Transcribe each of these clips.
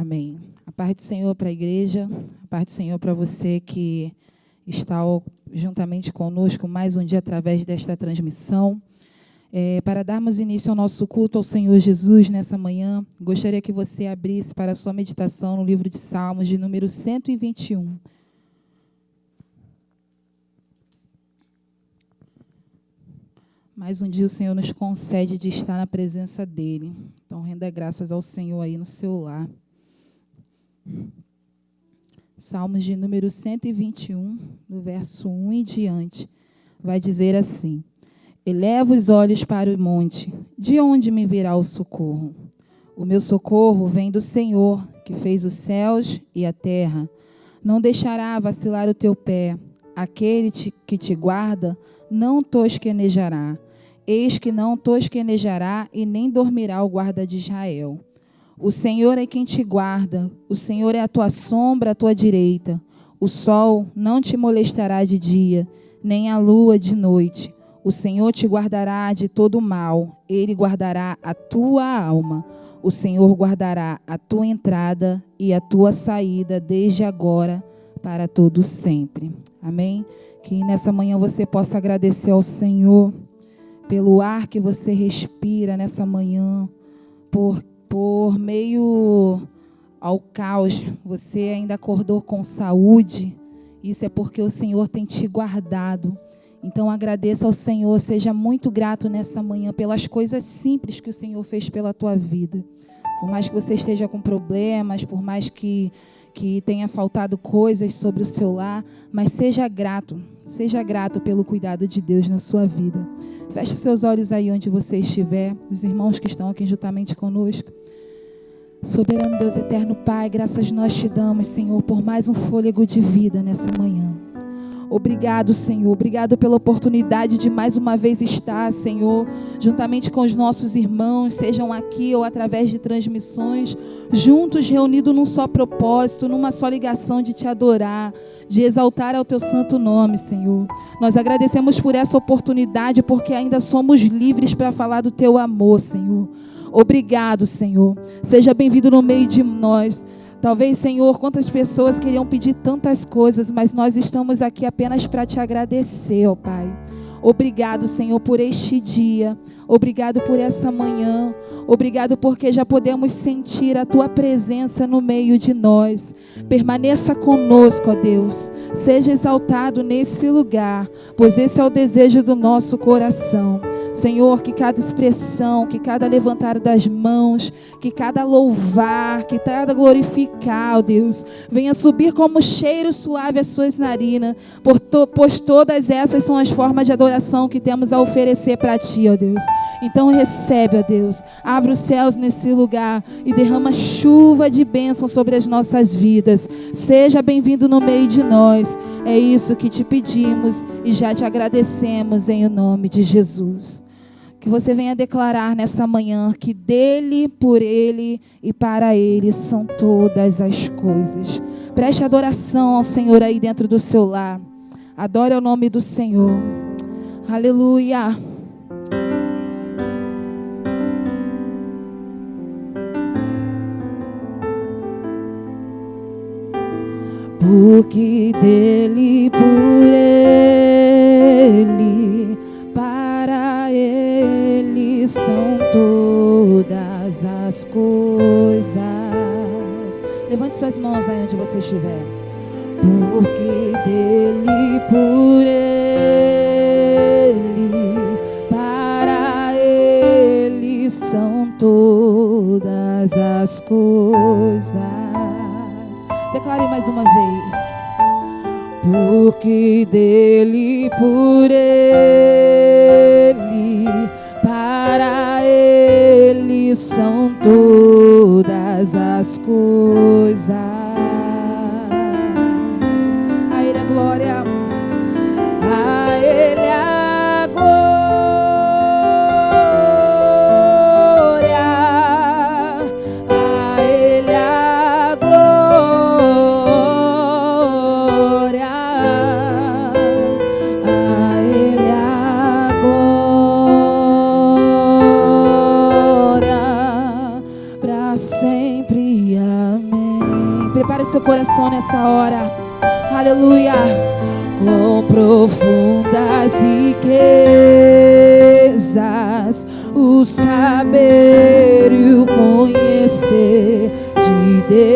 Amém. A paz do Senhor para a igreja, a paz do Senhor para você que está juntamente conosco mais um dia através desta transmissão. Para darmos início ao nosso culto ao Senhor Jesus nessa manhã, gostaria que você abrisse para a sua meditação no livro de Salmos, de número 121. Mais um dia o Senhor nos concede de estar na presença dEle. Então, renda graças ao Senhor aí no seu lar. Salmos de número 121, do verso 1 em diante, vai dizer assim: Eleva os olhos para o monte, de onde me virá o socorro? O meu socorro vem do Senhor, que fez os céus e a terra. Não deixará vacilar o teu pé. Aquele que te guarda não tosquenejará. Eis que não tosquenejará e nem dormirá o guarda de Israel. O Senhor é quem te guarda, o Senhor é a tua sombra à tua direita. O sol não te molestará de dia, nem a lua de noite. O Senhor te guardará de todo mal, Ele guardará a tua alma. O Senhor guardará a tua entrada e a tua saída, desde agora para todo sempre. Amém? Que nessa manhã você possa agradecer ao Senhor pelo ar que você respira nessa manhã, por meio ao caos, você ainda acordou com saúde. Isso é porque o Senhor tem te guardado. Então agradeça ao Senhor, seja muito grato nessa manhã pelas coisas simples que o Senhor fez pela tua vida. Por mais que você esteja com problemas, por mais que tenha faltado coisas sobre o seu lar, mas seja grato pelo cuidado de Deus na sua vida. Feche os seus olhos aí onde você estiver, os irmãos que estão aqui juntamente conosco. Soberano Deus eterno Pai, graças nós te damos, Senhor, por mais um fôlego de vida nessa manhã. Obrigado, Senhor. Obrigado pela oportunidade de mais uma vez estar, Senhor, juntamente com os nossos irmãos, sejam aqui ou através de transmissões, juntos, reunidos num só propósito, numa só ligação de te adorar, de exaltar ao teu santo nome, Senhor. Nós agradecemos por essa oportunidade, porque ainda somos livres para falar do teu amor, Senhor. Obrigado, Senhor. Seja bem-vindo no meio de nós. Talvez, Senhor, quantas pessoas queriam pedir tantas coisas, mas nós estamos aqui apenas para te agradecer, ó Pai. Obrigado, Senhor, por este dia. Obrigado por essa manhã. Obrigado porque já podemos sentir a tua presença no meio de nós. Permaneça conosco, ó Deus. Seja exaltado nesse lugar, pois esse é o desejo do nosso coração. Senhor, que cada expressão, que cada levantar das mãos, que cada louvar, que cada glorificar, ó Deus, venha subir como cheiro suave às suas narinas, pois todas essas são as formas de adoração que temos a oferecer para ti, ó Deus. Então recebe, ó Deus, abre os céus nesse lugar e derrama chuva de bênção sobre as nossas vidas. Seja bem-vindo no meio de nós. É isso que te pedimos e já te agradecemos em nome de Jesus. Que você venha declarar nessa manhã que dele, por ele e para ele são todas as coisas. Preste adoração ao Senhor aí dentro do seu lar. Adore ao nome do Senhor. Aleluia. Porque dele, por ele, para ele são todas as coisas. Levante suas mãos aí onde você estiver. Porque dele, por ele, para ele são todas as coisas. Declare mais uma vez. Porque dele, por ele, para ele são todas as coisas. A ele a glória, a ele a glória, a ele a glória, a ele a glória, para sempre, amém. Prepare seu coração nessa hora. Aleluia. Com profundas riquezas, o saber e o conhecer de Deus.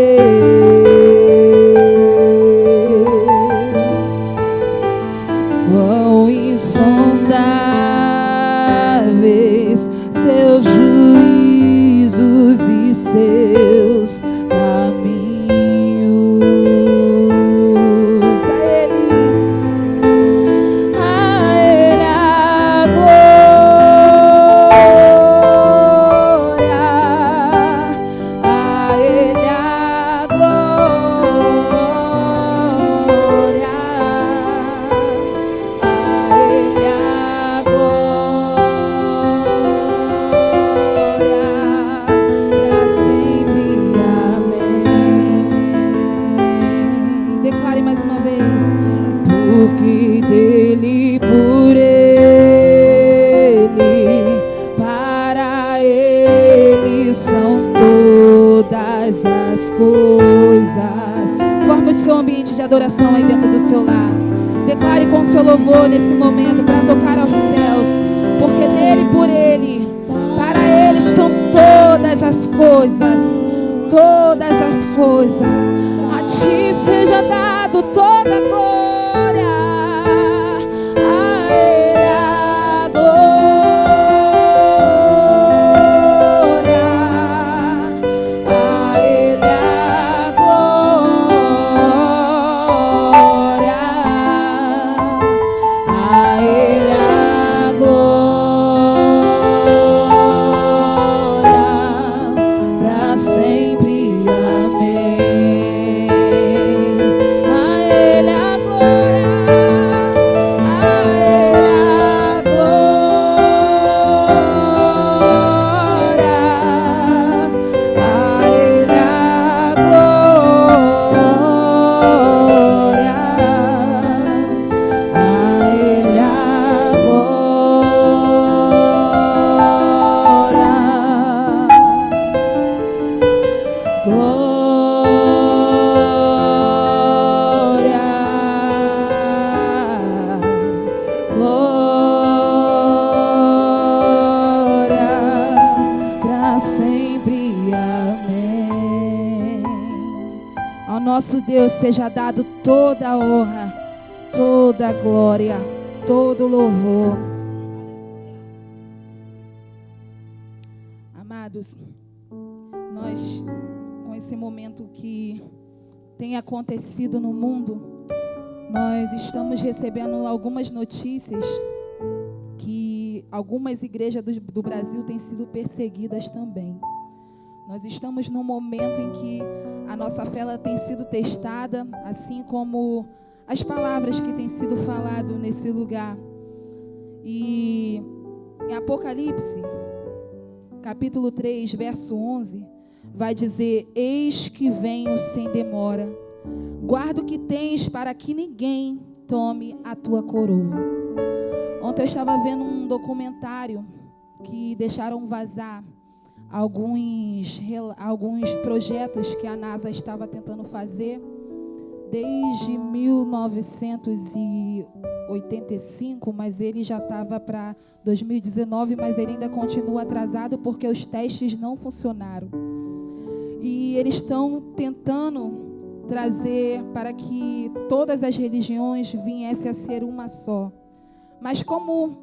Quão insondáveis seus juízos e seus caminhos. Porque dele, por ele, para ele são todas as coisas. Forma o seu ambiente de adoração aí dentro do seu lar. Declare com seu louvor nesse momento para tocar aos céus, porque nele, por ele, para ele são todas as coisas, todas as coisas. A ti seja dado toda a glória, a ele a glória, a ele a glória, a ele a glória, para sempre. Amém. A ele a glória, a ele a glória, a ele a glória, a ele a glória. Glória, para sempre. Amém. Ao nosso Deus seja dado toda a honra, toda a glória, todo o louvor. Amados, nós, com esse momento que tem acontecido no mundo, nós estamos recebendo algumas notícias que algumas igrejas do Brasil têm sido perseguidas também. Nós estamos num momento em que a nossa fé ela tem sido testada, assim como as palavras que têm sido faladas nesse lugar. E em Apocalipse, capítulo 3, verso 11, vai dizer: eis que venho sem demora. Guarda o que tens para que ninguém tome a tua coroa. Ontem eu estava vendo um documentário que deixaram vazar alguns projetos que a NASA estava tentando fazer desde 1985, mas ele já estava para 2019, mas ele ainda continua atrasado porque os testes não funcionaram. E eles estão tentando trazer para que todas as religiões viessem a ser uma só. Mas como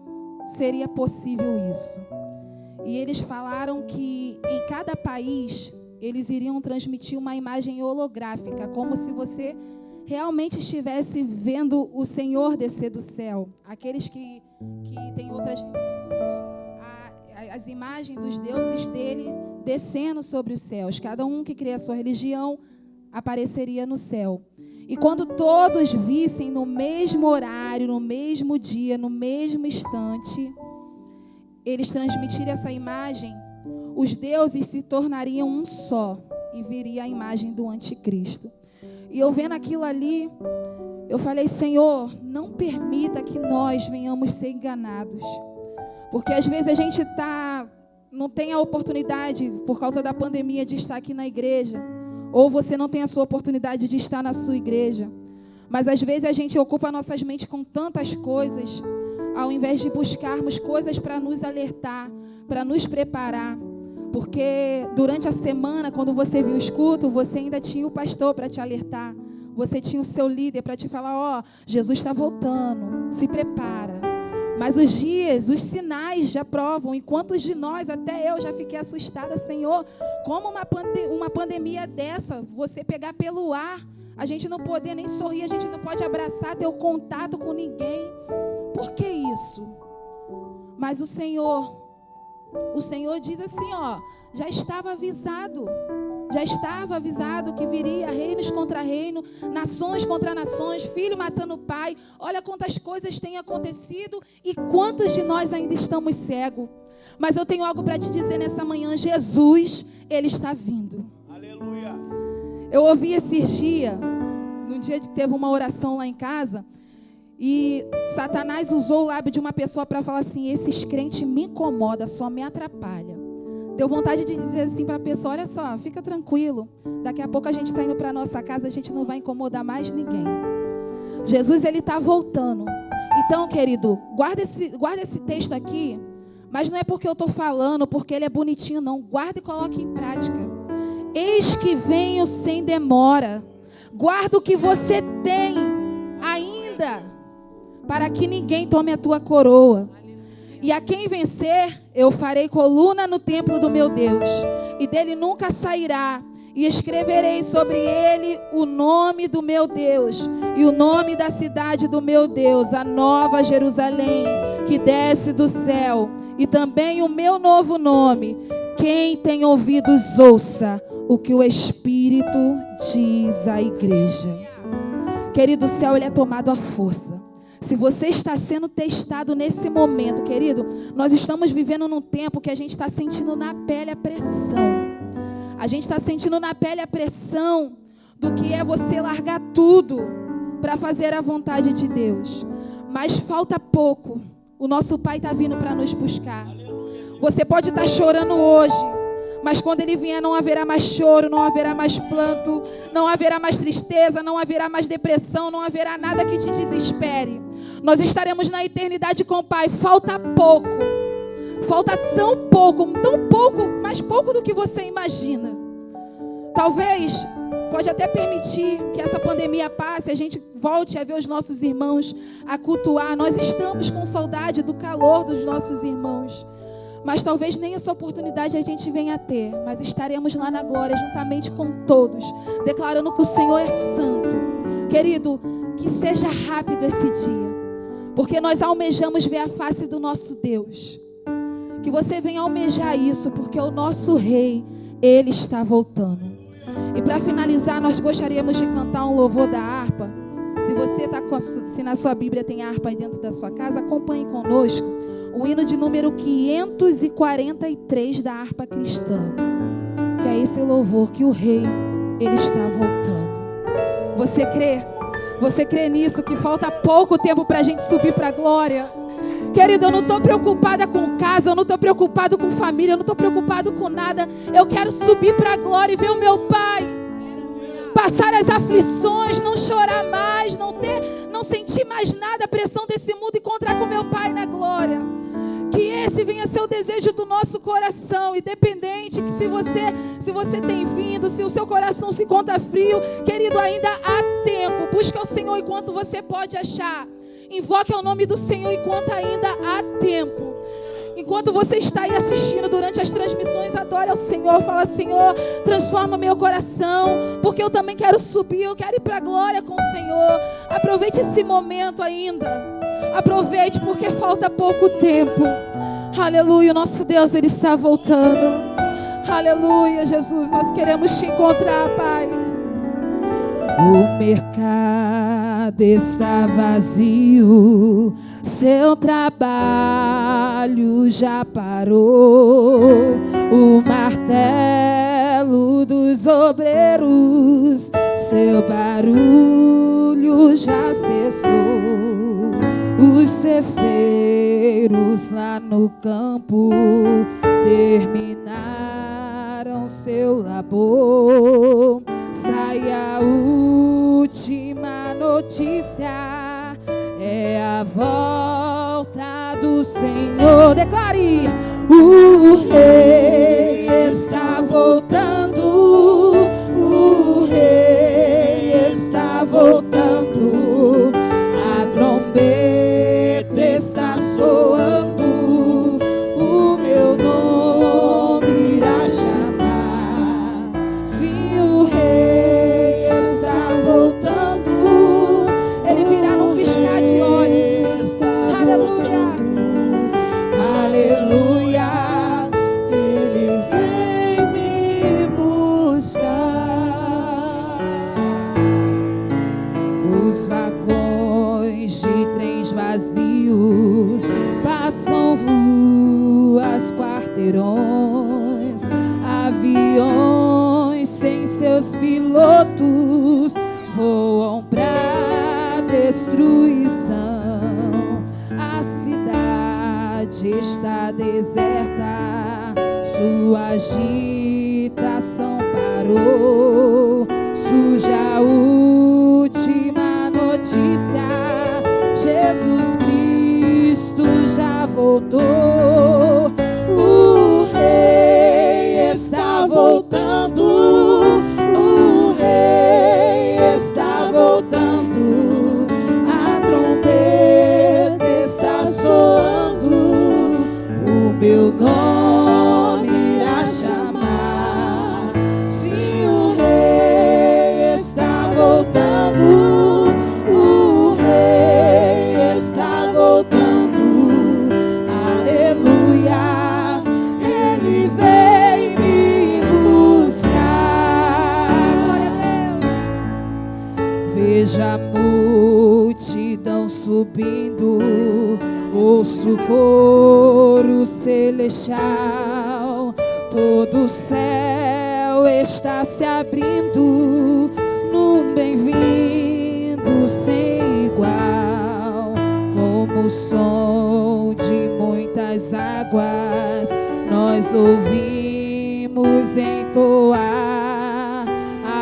seria possível isso? E eles falaram que em cada país eles iriam transmitir uma imagem holográfica, como se você realmente estivesse vendo o Senhor descer do céu. Aqueles que têm outras religiões, as imagens dos deuses dele descendo sobre os céus. Cada um que cria a sua religião apareceria no céu. E quando todos vissem no mesmo horário, no mesmo dia, no mesmo instante, eles transmitirem essa imagem, os deuses se tornariam um só e viria a imagem do anticristo. E eu vendo aquilo ali, eu falei: Senhor, não permita que nós venhamos ser enganados. Porque às vezes a gente não tem a oportunidade, por causa da pandemia, de estar aqui na igreja. Ou você não tem a sua oportunidade de estar na sua igreja. Mas às vezes a gente ocupa nossas mentes com tantas coisas, ao invés de buscarmos coisas para nos alertar, para nos preparar. Porque durante a semana, quando você viu o culto, você ainda tinha o pastor para te alertar. Você tinha o seu líder para te falar: Jesus está voltando, se prepara. Mas os dias, os sinais já provam. E quantos de nós, até eu já fiquei assustada: Senhor, como uma pandemia dessa, você pegar pelo ar, a gente não poder nem sorrir, a gente não pode abraçar, ter o contato com ninguém. Por que isso? Mas o Senhor diz assim, já estava avisado. Já estava avisado que viria reinos contra reino, nações contra nações, filho matando pai. Olha quantas coisas têm acontecido e quantos de nós ainda estamos cegos. Mas eu tenho algo para te dizer nessa manhã: Jesus, Ele está vindo. Aleluia. Eu ouvi esses dias, num dia que teve uma oração lá em casa, e Satanás usou o lábio de uma pessoa para falar assim: esses crentes me incomodam, só me atrapalham. Deu vontade de dizer assim para a pessoa: olha só, fica tranquilo. Daqui a pouco a gente está indo para a nossa casa, a gente não vai incomodar mais ninguém. Jesus, ele está voltando. Então, querido, guarda esse texto aqui, mas não é porque eu estou falando, porque ele é bonitinho, não. Guarda e coloque em prática. Eis que venho sem demora. Guarda o que você tem ainda, para que ninguém tome a tua coroa. E a quem vencer, eu farei coluna no templo do meu Deus, e dele nunca sairá. E escreverei sobre ele o nome do meu Deus e o nome da cidade do meu Deus, a nova Jerusalém, que desce do céu, e também o meu novo nome. Quem tem ouvidos, ouça o que o Espírito diz à igreja. Querido, o céu ele é tomado à força. Se você está sendo testado nesse momento, querido, nós estamos vivendo num tempo que a gente está sentindo na pele a pressão. A gente está sentindo na pele a pressão do que é você largar tudo para fazer a vontade de Deus. Mas falta pouco. O nosso Pai está vindo para nos buscar. Você pode estar chorando hoje, mas quando Ele vier não haverá mais choro, não haverá mais planto, não haverá mais tristeza, não haverá mais depressão, não haverá nada que te desespere. Nós estaremos na eternidade com o Pai. Falta pouco. Falta tão pouco, mais pouco do que você imagina. Talvez, pode até permitir que essa pandemia passe, a gente volte a ver os nossos irmãos, a cultuar. Nós estamos com saudade do calor dos nossos irmãos. Mas talvez nem essa oportunidade a gente venha a ter. Mas estaremos lá na glória, juntamente com todos, declarando que o Senhor é santo. Querido, que seja rápido esse dia, porque nós almejamos ver a face do nosso Deus. Que você venha almejar isso, porque o nosso Rei, Ele está voltando. E para finalizar, nós gostaríamos de cantar um louvor da harpa. Se você se na sua Bíblia tem harpa aí dentro da sua casa, acompanhe conosco o hino de número 543 da harpa cristã. Que é esse louvor que o Rei, Ele está voltando. Você crê? Você crê nisso? Que falta pouco tempo para a gente subir para a glória? Querido, eu não estou preocupada com casa, eu não estou preocupado com família, eu não estou preocupado com nada. Eu quero subir para a glória e ver o meu Pai. Passar as aflições, não chorar mais, não sentir mais nada, a pressão desse mundo, encontrar com meu Pai na glória. Que esse venha ser o desejo do nosso coração, independente que se você tem vindo, se o seu coração se encontra frio, querido, ainda há tempo. Busca o Senhor enquanto você pode achar. Invoque o nome do Senhor enquanto ainda há tempo. Enquanto você está aí assistindo durante as transmissões, adore ao Senhor. Fala: Senhor, transforma meu coração, porque eu também quero subir, eu quero ir para a glória com o Senhor. Aproveite esse momento ainda. Aproveite, porque falta pouco tempo. Aleluia, o nosso Deus, Ele está voltando. Aleluia, Jesus, nós queremos te encontrar, Pai. O mercado está vazio, seu trabalho já parou. O martelo dos obreiros, seu barulho já cessou. Os cefeiros lá no campo terminaram seu labor. Sai a última notícia, é a volta do Senhor. Declare: o Rei está voltando, o Rei está voltando, a trombeta está soando, o meu nome irá chamar. Sim, o Rei está voltando, Ele virá num piscar de olhos. Aleluia, aleluia, Ele vem me buscar. Os vagões de trens vazios passam ruas, quarteirões, aviões sem seus pilotos voam pra destruição. A cidade está deserta, sua agitação parou. Surge a última notícia, notícia: Jesus Cristo já voltou. O Rei está voltando. O Rei está voltando. A trombeta está soando. O meu nome irá chamar. Sim, o Rei está voltando. O Rei está voltando. Aleluia. Ele veio me buscar. Glória a Deus. Veja a multidão subindo, ouço o coro celestial. Todo o céu está se abrindo num bem-vindo sem igual. Como o som de muitas águas, nós ouvimos entoar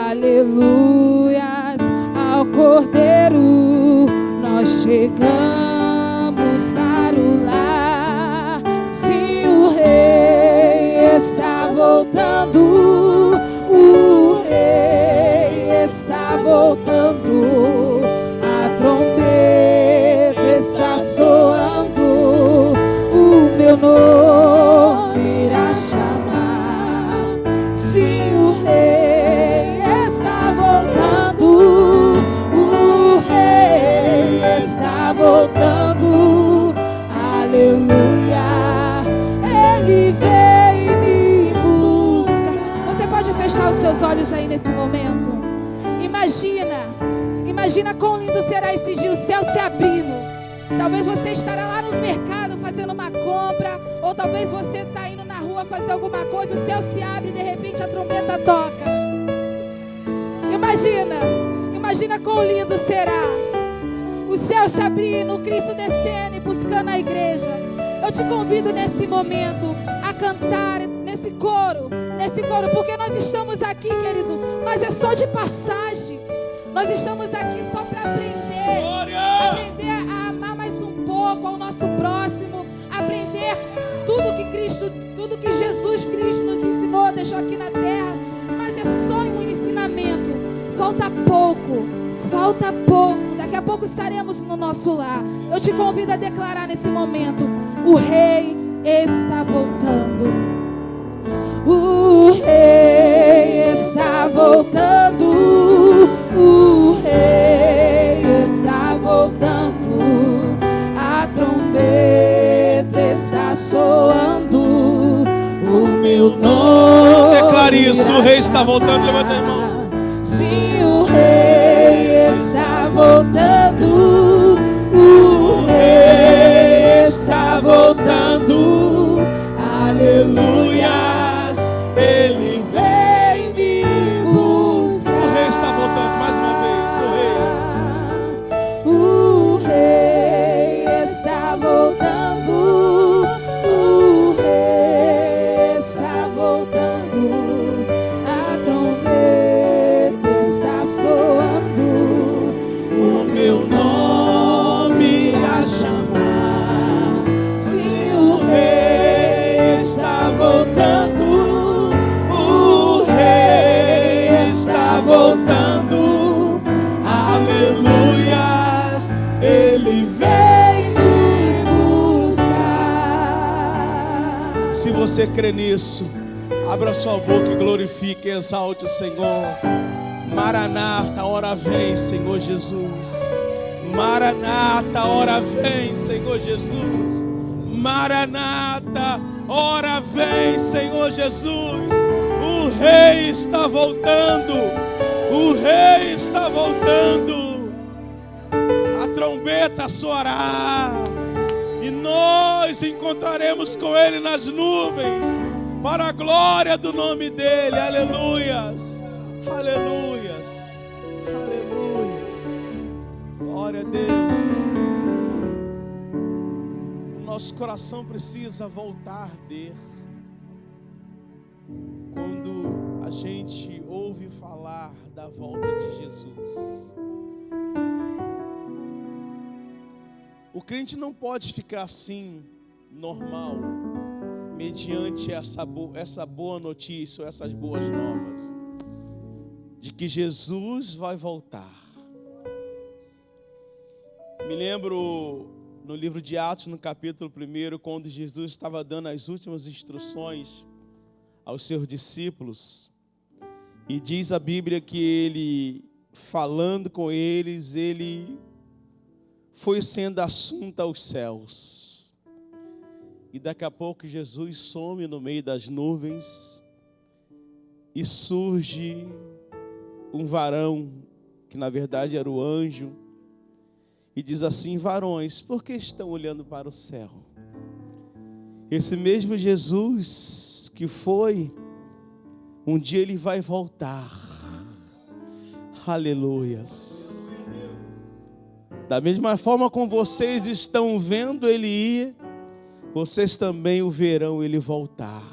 aleluias ao Cordeiro. Nós chegamos para o lar. Sim, o Rei está voltando. O Rei está voltando. A trombeta está soando. O meu nome irá chamar. Sim, o Rei está voltando. O Rei está voltando. Aleluia. Ele veio me buscar. Você pode fechar os seus olhos aí nesse momento. Imagina quão lindo será esse dia, o céu se abrindo. Talvez você estará lá no mercado fazendo uma compra, ou talvez você está indo na rua fazer alguma coisa, o céu se abre e de repente a trombeta toca. Imagina quão lindo será. O céu se abrindo, o Cristo descendo e buscando a igreja. Eu te convido nesse momento a cantar nesse coro, porque nós estamos aqui, querido, mas é só de passagem. Nós estamos aqui só para aprender a amar mais um pouco ao nosso próximo, aprender tudo que Jesus Cristo nos ensinou, deixou aqui na terra. Mas é só um ensinamento. Falta pouco. Daqui a pouco estaremos no nosso lar. Eu te convido a declarar nesse momento: o Rei está voltando. O Rei está voltando. O Rei está voltando. A trombeta está soando. O meu nome. Declare isso: o Rei está voltando. Levante a mão. Sim, o Rei está voltando. O Rei está voltando. Aleluias. Ele vem me buscar. O Rei está voltando mais uma vez. O Rei está voltando. O Rei está voltando. A trombeta está soando. O meu nome a chamar. Sim, o Rei está voltando. O Rei está voltando. Aleluias. Ele vem nos buscar. Se você crê nisso, abra sua boca e glorifique e exalte o Senhor. Maranata, hora vem, Senhor Jesus. Maranata, hora vem, Senhor Jesus. Maranata, hora vem, Senhor Jesus. O Rei está voltando. O Rei está voltando. A trombeta soará e nós encontraremos com Ele nas nuvens, para a glória do nome dEle. Aleluias, aleluias, aleluias. Glória a Deus. O nosso coração precisa voltar a arder quando a gente ouve falar da volta de Jesus. O crente não pode ficar assim, normal, mediante essa boa notícia, ou essas boas novas, de que Jesus vai voltar. Me lembro no livro de Atos, no capítulo 1, quando Jesus estava dando as últimas instruções aos seus discípulos, e diz a Bíblia que ele, falando com eles, ele foi sendo assunto aos céus. E daqui a pouco Jesus some no meio das nuvens e surge um varão, que na verdade era o anjo, e diz assim: varões, por que estão olhando para o céu? Esse mesmo Jesus que foi, um dia ele vai voltar. Aleluias. Da mesma forma como vocês estão vendo ele ir, vocês também o verão ele voltar.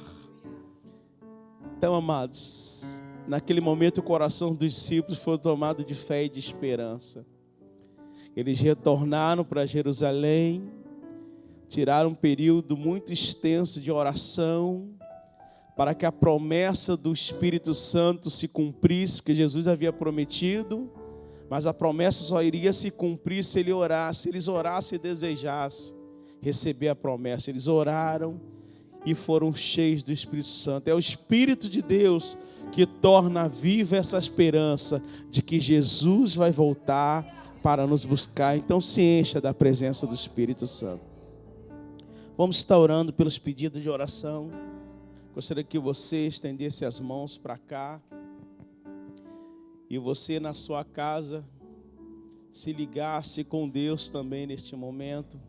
Então, amados, naquele momento o coração dos discípulos foi tomado de fé e de esperança. Eles retornaram para Jerusalém, tiraram um período muito extenso de oração, para que a promessa do Espírito Santo se cumprisse, que Jesus havia prometido, mas a promessa só iria se cumprir se ele orasse, se eles orassem e desejassem receber a promessa. Eles oraram e foram cheios do Espírito Santo. É o Espírito de Deus que torna viva essa esperança de que Jesus vai voltar para nos buscar. Então se encha da presença do Espírito Santo. Vamos estar orando pelos pedidos de oração. Gostaria que você estendesse as mãos para cá. E você na sua casa se ligasse com Deus também neste momento.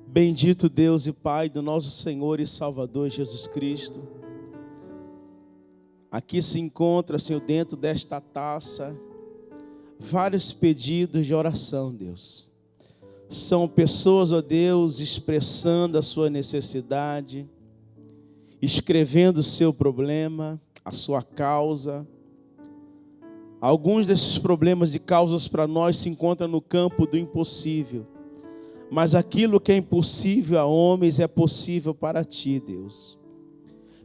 Bendito Deus e Pai do nosso Senhor e Salvador Jesus Cristo. Aqui se encontra, Senhor, dentro desta taça, vários pedidos de oração, Deus. São pessoas, ó Deus, expressando a sua necessidade, escrevendo o seu problema, a sua causa. Alguns desses problemas e causas para nós se encontram no campo do impossível. Mas aquilo que é impossível a homens é possível para ti, Deus.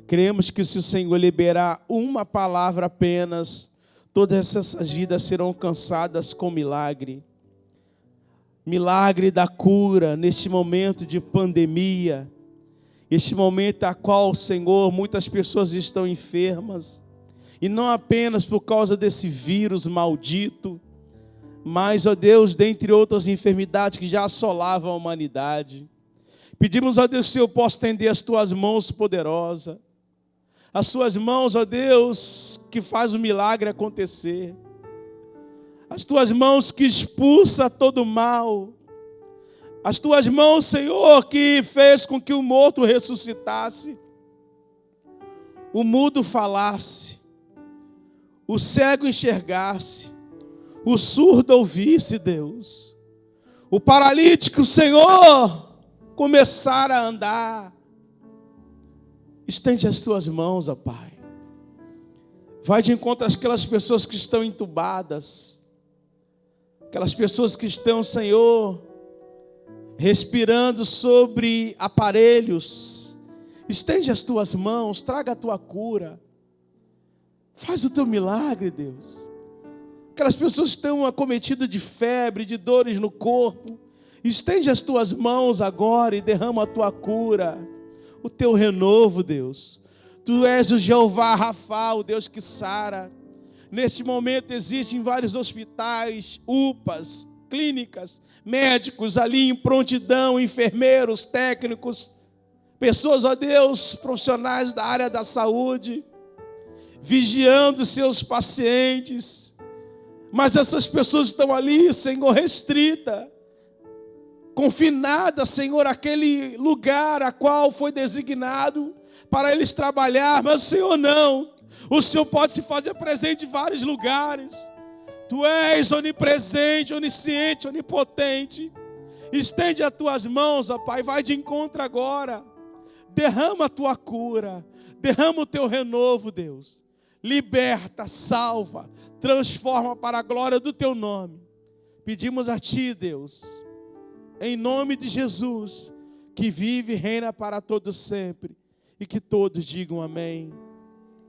Cremos que se o Senhor liberar uma palavra apenas, todas essas vidas serão alcançadas com milagre. Milagre da cura neste momento de pandemia. Este momento a qual, Senhor, muitas pessoas estão enfermas. E não apenas por causa desse vírus maldito, mas, ó Deus, dentre outras enfermidades que já assolavam a humanidade. Pedimos, ó Deus, que o Senhor possa estender as tuas mãos poderosas. As suas mãos, ó Deus, que faz o milagre acontecer. As tuas mãos que expulsa todo mal. As tuas mãos, Senhor, que fez com que o morto ressuscitasse. O mudo falasse. O cego enxergasse. O surdo ouvisse, Deus. O paralítico, Senhor, começar a andar. Estende as tuas mãos, ó Pai. Vai de encontro àquelas pessoas que estão entubadas. Aquelas pessoas que estão, Senhor, respirando sobre aparelhos. Estende as tuas mãos, traga a tua cura. Faz o teu milagre, Deus. Aquelas pessoas que estão acometidas de febre, de dores no corpo. Estende as tuas mãos agora e derrama a tua cura. O teu renovo, Deus. Tu és o Jeová Rafa, o Deus que sara. Neste momento existem vários hospitais, UPAs, clínicas, médicos ali em prontidão, enfermeiros, técnicos, pessoas, ó Deus, profissionais da área da saúde, vigiando seus pacientes. Mas essas pessoas estão ali, Senhor, restrita, confinada, Senhor, àquele lugar a qual foi designado para eles trabalhar, mas o Senhor não. O Senhor pode se fazer presente em vários lugares. Tu és onipresente, onisciente, onipotente. Estende as tuas mãos, ó Pai, vai de encontro agora. Derrama a tua cura, derrama o teu renovo, Deus. Liberta, salva, transforma para a glória do teu nome. Pedimos a Ti, Deus, em nome de Jesus, que vive e reina para todos sempre, e que todos digam amém.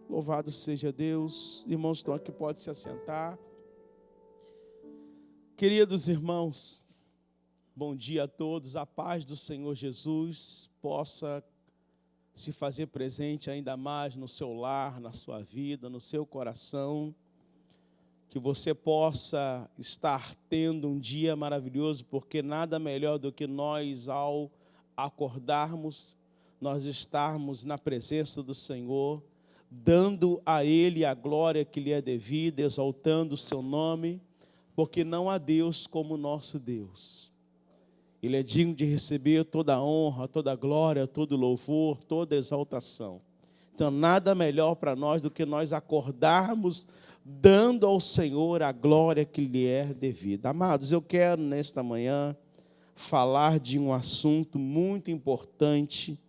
Louvado seja Deus. Irmãos, estão aqui, pode se assentar. Queridos irmãos, bom dia a todos. A paz do Senhor Jesus possa se fazer presente ainda mais no seu lar, na sua vida, no seu coração. Que você possa estar tendo um dia maravilhoso, porque nada melhor do que nós, ao acordarmos, nós estarmos na presença do Senhor, dando a Ele a glória que lhe é devida, exaltando o seu nome, porque não há Deus como o nosso Deus. Ele é digno de receber toda a honra, toda a glória, todo o louvor, toda a exaltação. Então, nada melhor para nós do que nós acordarmos dando ao Senhor a glória que lhe é devida. Amados, eu quero nesta manhã falar de um assunto muito importante.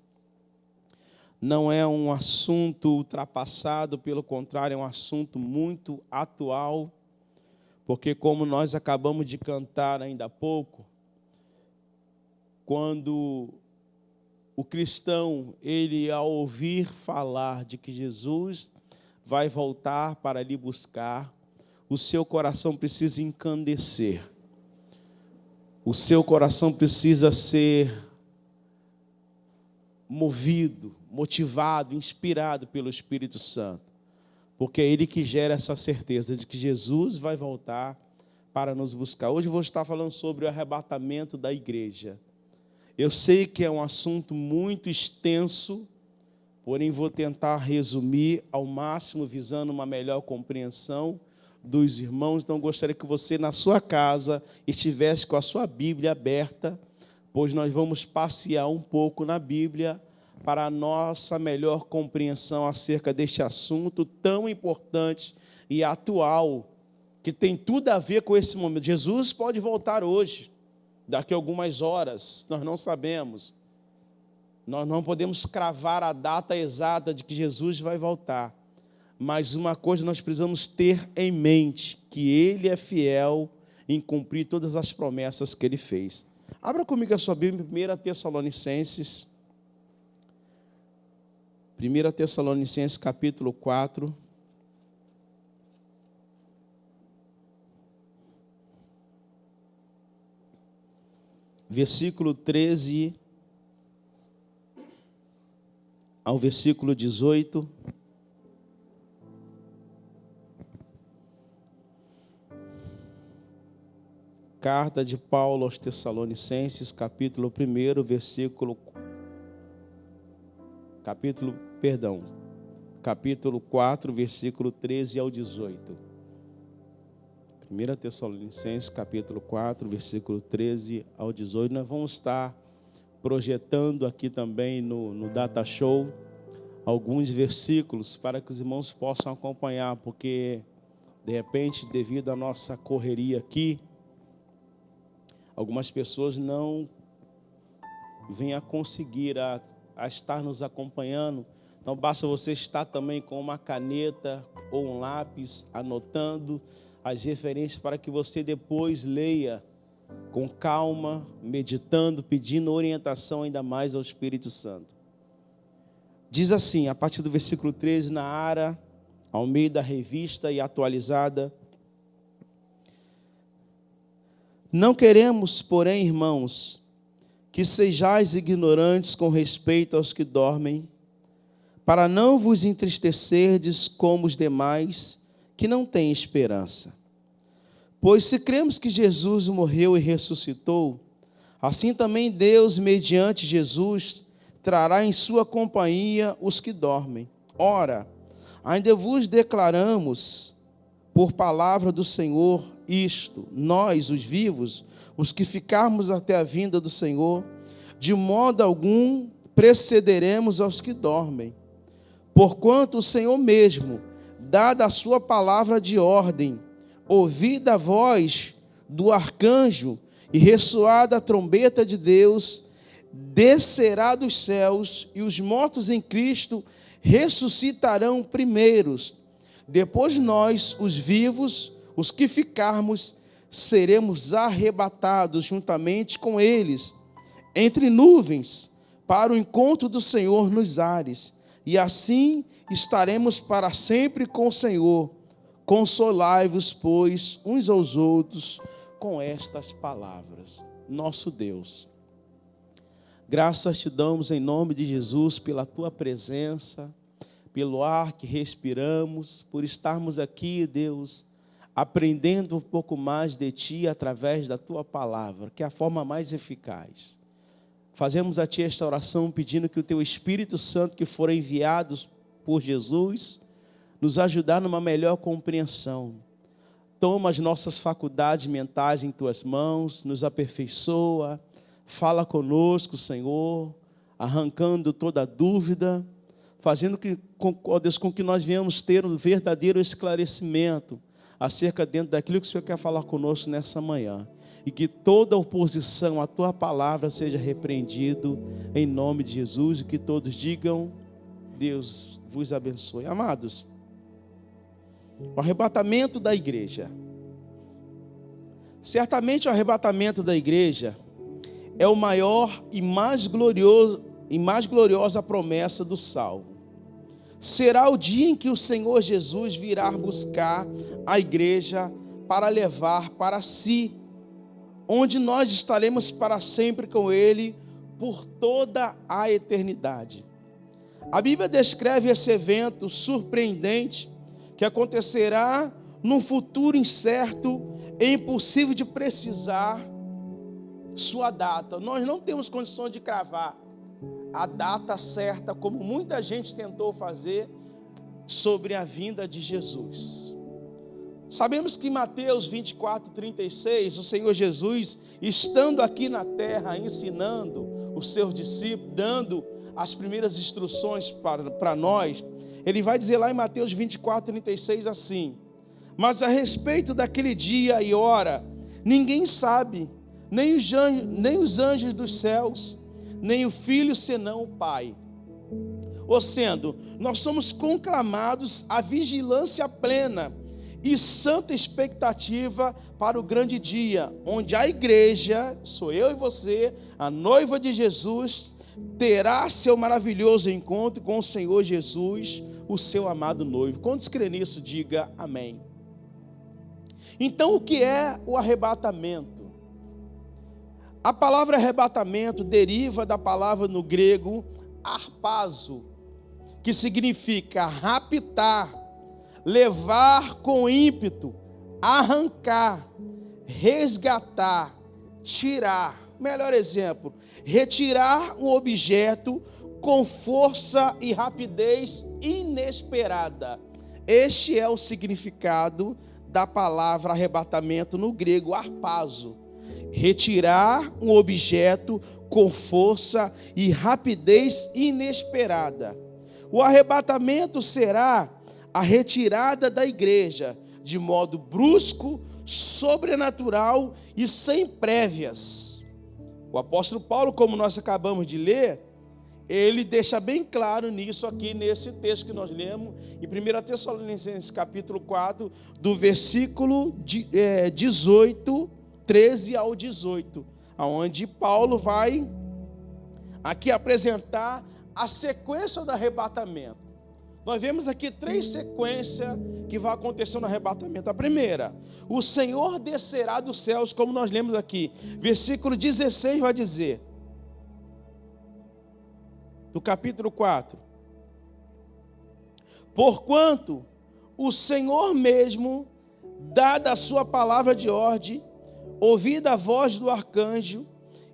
Não é um assunto ultrapassado, pelo contrário, é um assunto muito atual, porque como nós acabamos de cantar ainda há pouco, quando o cristão, ele ao ouvir falar de que Jesus vai voltar para lhe buscar, o seu coração precisa encandecer. O seu coração precisa ser movido, motivado, inspirado pelo Espírito Santo. Porque é Ele que gera essa certeza de que Jesus vai voltar para nos buscar. Hoje eu vou estar falando sobre o arrebatamento da igreja. Eu sei que é um assunto muito extenso, porém vou tentar resumir ao máximo, visando uma melhor compreensão dos irmãos. Então gostaria que você, na sua casa, estivesse com a sua Bíblia aberta, pois nós vamos passear um pouco na Bíblia para a nossa melhor compreensão acerca deste assunto tão importante e atual, que tem tudo a ver com esse momento. Jesus pode voltar hoje, daqui a algumas horas, nós não sabemos. Nós não podemos cravar a data exata de que Jesus vai voltar. Mas uma coisa nós precisamos ter em mente, que Ele é fiel em cumprir todas as promessas que Ele fez. Abra comigo a sua Bíblia em 1 Tessalonicenses. 1 Tessalonicenses capítulo 4. Versículo 13 ao versículo 18. Carta de Paulo aos Tessalonicenses, capítulo 4, versículo 13 ao 18. 1 Tessalonicenses, capítulo 4, versículo 13 ao 18. Nós vamos estar projetando aqui também no Data Show alguns versículos para que os irmãos possam acompanhar, porque, de repente, devido à nossa correria aqui, algumas pessoas não vêm a conseguir a estar nos acompanhando. Então, basta você estar também com uma caneta ou um lápis, anotando as referências para que você depois leia com calma, meditando, pedindo orientação ainda mais ao Espírito Santo. Diz assim, a partir do versículo 13, na ARA, Almeida Revista e Atualizada: não queremos, porém, irmãos, que sejais ignorantes com respeito aos que dormem, para não vos entristecerdes como os demais que não têm esperança. Pois se cremos que Jesus morreu e ressuscitou, assim também Deus, mediante Jesus, trará em sua companhia os que dormem. Ora, ainda vos declaramos, por palavra do Senhor, isto: nós, os vivos, os que ficarmos até a vinda do Senhor, de modo algum precederemos aos que dormem. Porquanto o Senhor mesmo, dada a sua palavra de ordem, ouvida a voz do arcanjo e ressoada a trombeta de Deus, descerá dos céus, e os mortos em Cristo ressuscitarão primeiros. Depois nós, os vivos, os que ficarmos, seremos arrebatados juntamente com eles, entre nuvens, para o encontro do Senhor nos ares, e assim estaremos para sempre com o Senhor. Consolai-vos, pois, uns aos outros com estas palavras. Nosso Deus, graças te damos em nome de Jesus pela tua presença, pelo ar que respiramos, por estarmos aqui, Deus, aprendendo um pouco mais de ti através da tua palavra, que é a forma mais eficaz. Fazemos a ti esta oração pedindo que o teu Espírito Santo, que for enviado por Jesus, nos ajudar numa melhor compreensão. Toma as nossas faculdades mentais em tuas mãos, nos aperfeiçoa, fala conosco, Senhor, arrancando toda dúvida, fazendo ó Deus, com que nós venhamos ter um verdadeiro esclarecimento acerca dentro daquilo que o Senhor quer falar conosco nessa manhã. E que toda oposição à tua palavra seja repreendido em nome de Jesus, e que todos digam: Deus vos abençoe. Amados, o arrebatamento da igreja. Certamente o arrebatamento da igreja é o maior e mais gloriosa promessa do salvo. Será o dia em que o Senhor Jesus virá buscar a igreja para levar para si, onde nós estaremos para sempre com Ele por toda a eternidade. A Bíblia descreve esse evento surpreendente que acontecerá num futuro incerto e impossível de precisar sua data. Nós não temos condições de cravar a data certa, como muita gente tentou fazer sobre a vinda de Jesus. Sabemos que em Mateus 24:36, o Senhor Jesus, estando aqui na terra, ensinando os seus discípulos, dando as primeiras instruções para nós, ele vai dizer lá em Mateus 24:36 assim: mas a respeito daquele dia e hora, ninguém sabe, nem os anjos dos céus, nem o Filho, senão o Pai. Ou sendo, nós somos conclamados à vigilância plena e santa expectativa para o grande dia, onde a igreja, sou eu e você, a noiva de Jesus, terá seu maravilhoso encontro com o Senhor Jesus, o seu amado noivo. Quantos crê nisso, diga amém. Então, o que é o arrebatamento? A palavra arrebatamento deriva da palavra no grego harpazo, que significa raptar, levar com ímpeto, arrancar, resgatar, tirar. Melhor exemplo, retirar um objeto com força e rapidez inesperada. Este é o significado da palavra arrebatamento no grego harpazo. Retirar um objeto com força e rapidez inesperada. O arrebatamento será a retirada da igreja de modo brusco, sobrenatural e sem prévias. O apóstolo Paulo, como nós acabamos de ler, ele deixa bem claro nisso aqui nesse texto que nós lemos em 1 Tessalonicenses capítulo 4, do versículo 13 ao 18, onde Paulo vai aqui apresentar a sequência do arrebatamento. Nós vemos aqui 3 sequências que vão acontecer no arrebatamento. A primeira, o Senhor descerá dos céus, como nós lemos aqui. Versículo 16 vai dizer, do capítulo 4. Porquanto o Senhor mesmo, dada a sua palavra de ordem, ouvida a voz do arcanjo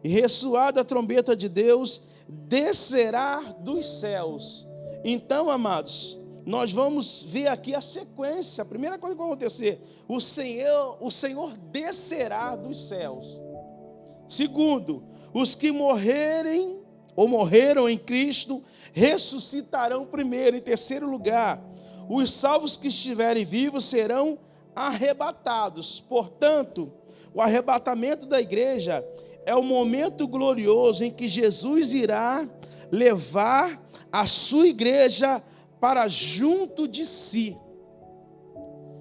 e ressoada a trombeta de Deus, descerá dos céus. Então, amados, nós vamos ver aqui a sequência. A primeira coisa que vai acontecer, o Senhor descerá dos céus. Segundo, os que morrerem ou morreram em Cristo ressuscitarão primeiro. Em terceiro lugar, os salvos que estiverem vivos serão arrebatados. Portanto, o arrebatamento da igreja é o momento glorioso em que Jesus irá levar a sua igreja para junto de si.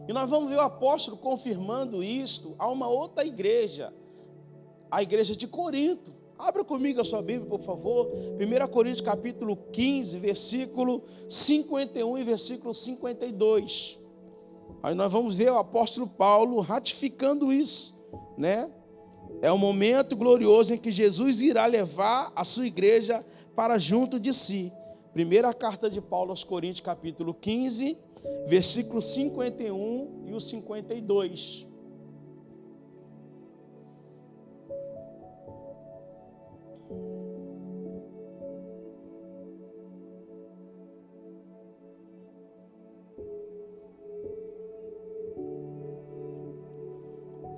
E nós vamos ver o apóstolo confirmando isto a uma outra igreja, a igreja de Corinto. Abra comigo a sua Bíblia, por favor. 1 Coríntios capítulo 15, versículo 51 e versículo 52. Aí nós vamos ver o apóstolo Paulo ratificando isso, né? É um momento glorioso em que Jesus irá levar a sua igreja para junto de si. Primeira carta de Paulo aos Coríntios, capítulo 15, versículo 51 e o 52.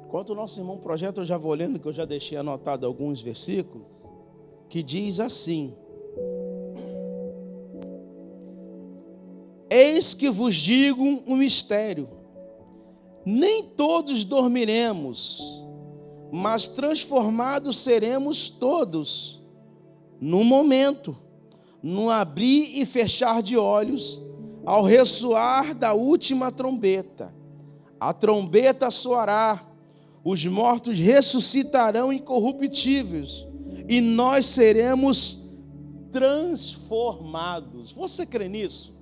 Enquanto o nosso irmão projeta, eu já vou lendo, que eu já deixei anotado alguns versículos, que diz assim: eis que vos digo um mistério, nem todos dormiremos, mas transformados seremos todos, num momento, num abrir e fechar de olhos, ao ressoar da última trombeta. A trombeta soará, os mortos ressuscitarão incorruptíveis, e nós seremos transformados. Você crê nisso?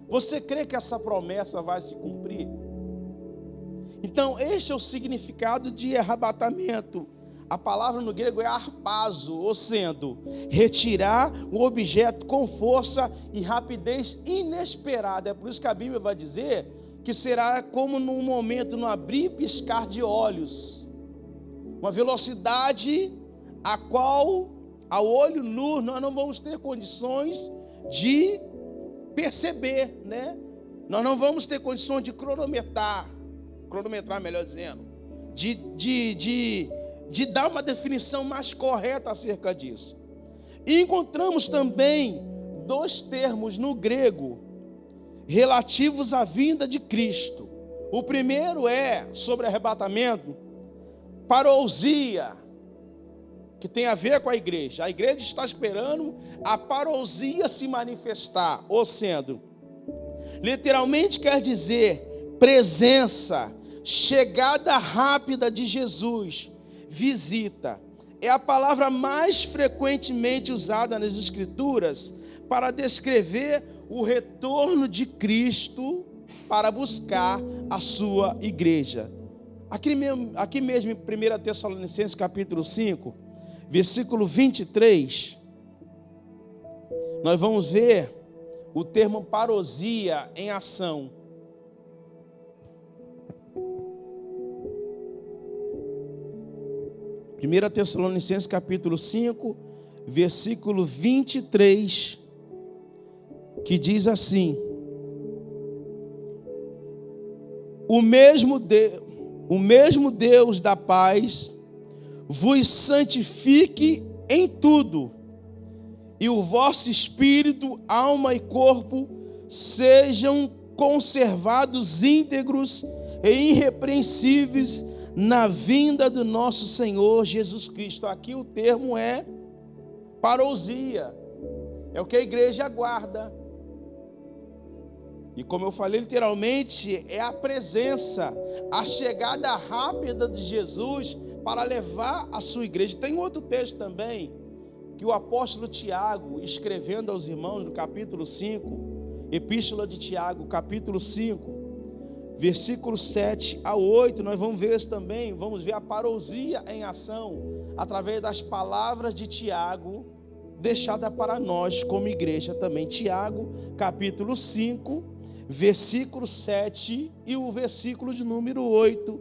Você crê que essa promessa vai se cumprir? Então, este é o significado de arrebatamento. A palavra no grego é harpazo, ou sendo, retirar um objeto com força e rapidez inesperada. É por isso que a Bíblia vai dizer que será como num momento, no abrir e piscar de olhos. Uma velocidade a qual, ao olho nu, nós não vamos ter condições de perceber, né? Nós não vamos ter condições de cronometrar, melhor dizendo, de dar uma definição mais correta acerca disso. E encontramos também dois termos no grego relativos à vinda de Cristo. O primeiro é sobre arrebatamento, parousia, que tem a ver com a igreja. A igreja está esperando a parousia se manifestar, ou sendo, literalmente quer dizer presença, chegada rápida de Jesus, visita. É a palavra mais frequentemente usada nas Escrituras para descrever o retorno de Cristo para buscar a sua igreja. Aqui mesmo em 1 Tessalonicenses capítulo 5, versículo 23, nós vamos ver o termo parousia em ação. Primeira Tessalonicenses capítulo 5, versículo 23, que diz assim: o mesmo Deus da paz vos santifique em tudo, e o vosso espírito, alma e corpo sejam conservados íntegros e irrepreensíveis na vinda do nosso Senhor Jesus Cristo. Aqui o termo é parousia, é o que a igreja aguarda. E como eu falei, literalmente, é a presença, a chegada rápida de Jesus para levar a sua igreja. Tem outro texto também, que o apóstolo Tiago, escrevendo aos irmãos no capítulo 5, Epístola de Tiago, capítulo 5, versículo 7 a 8, nós vamos ver isso também, vamos ver a parousia em ação, através das palavras de Tiago, deixada para nós como igreja também. Tiago, capítulo 5, versículo 7 e o versículo de número 8.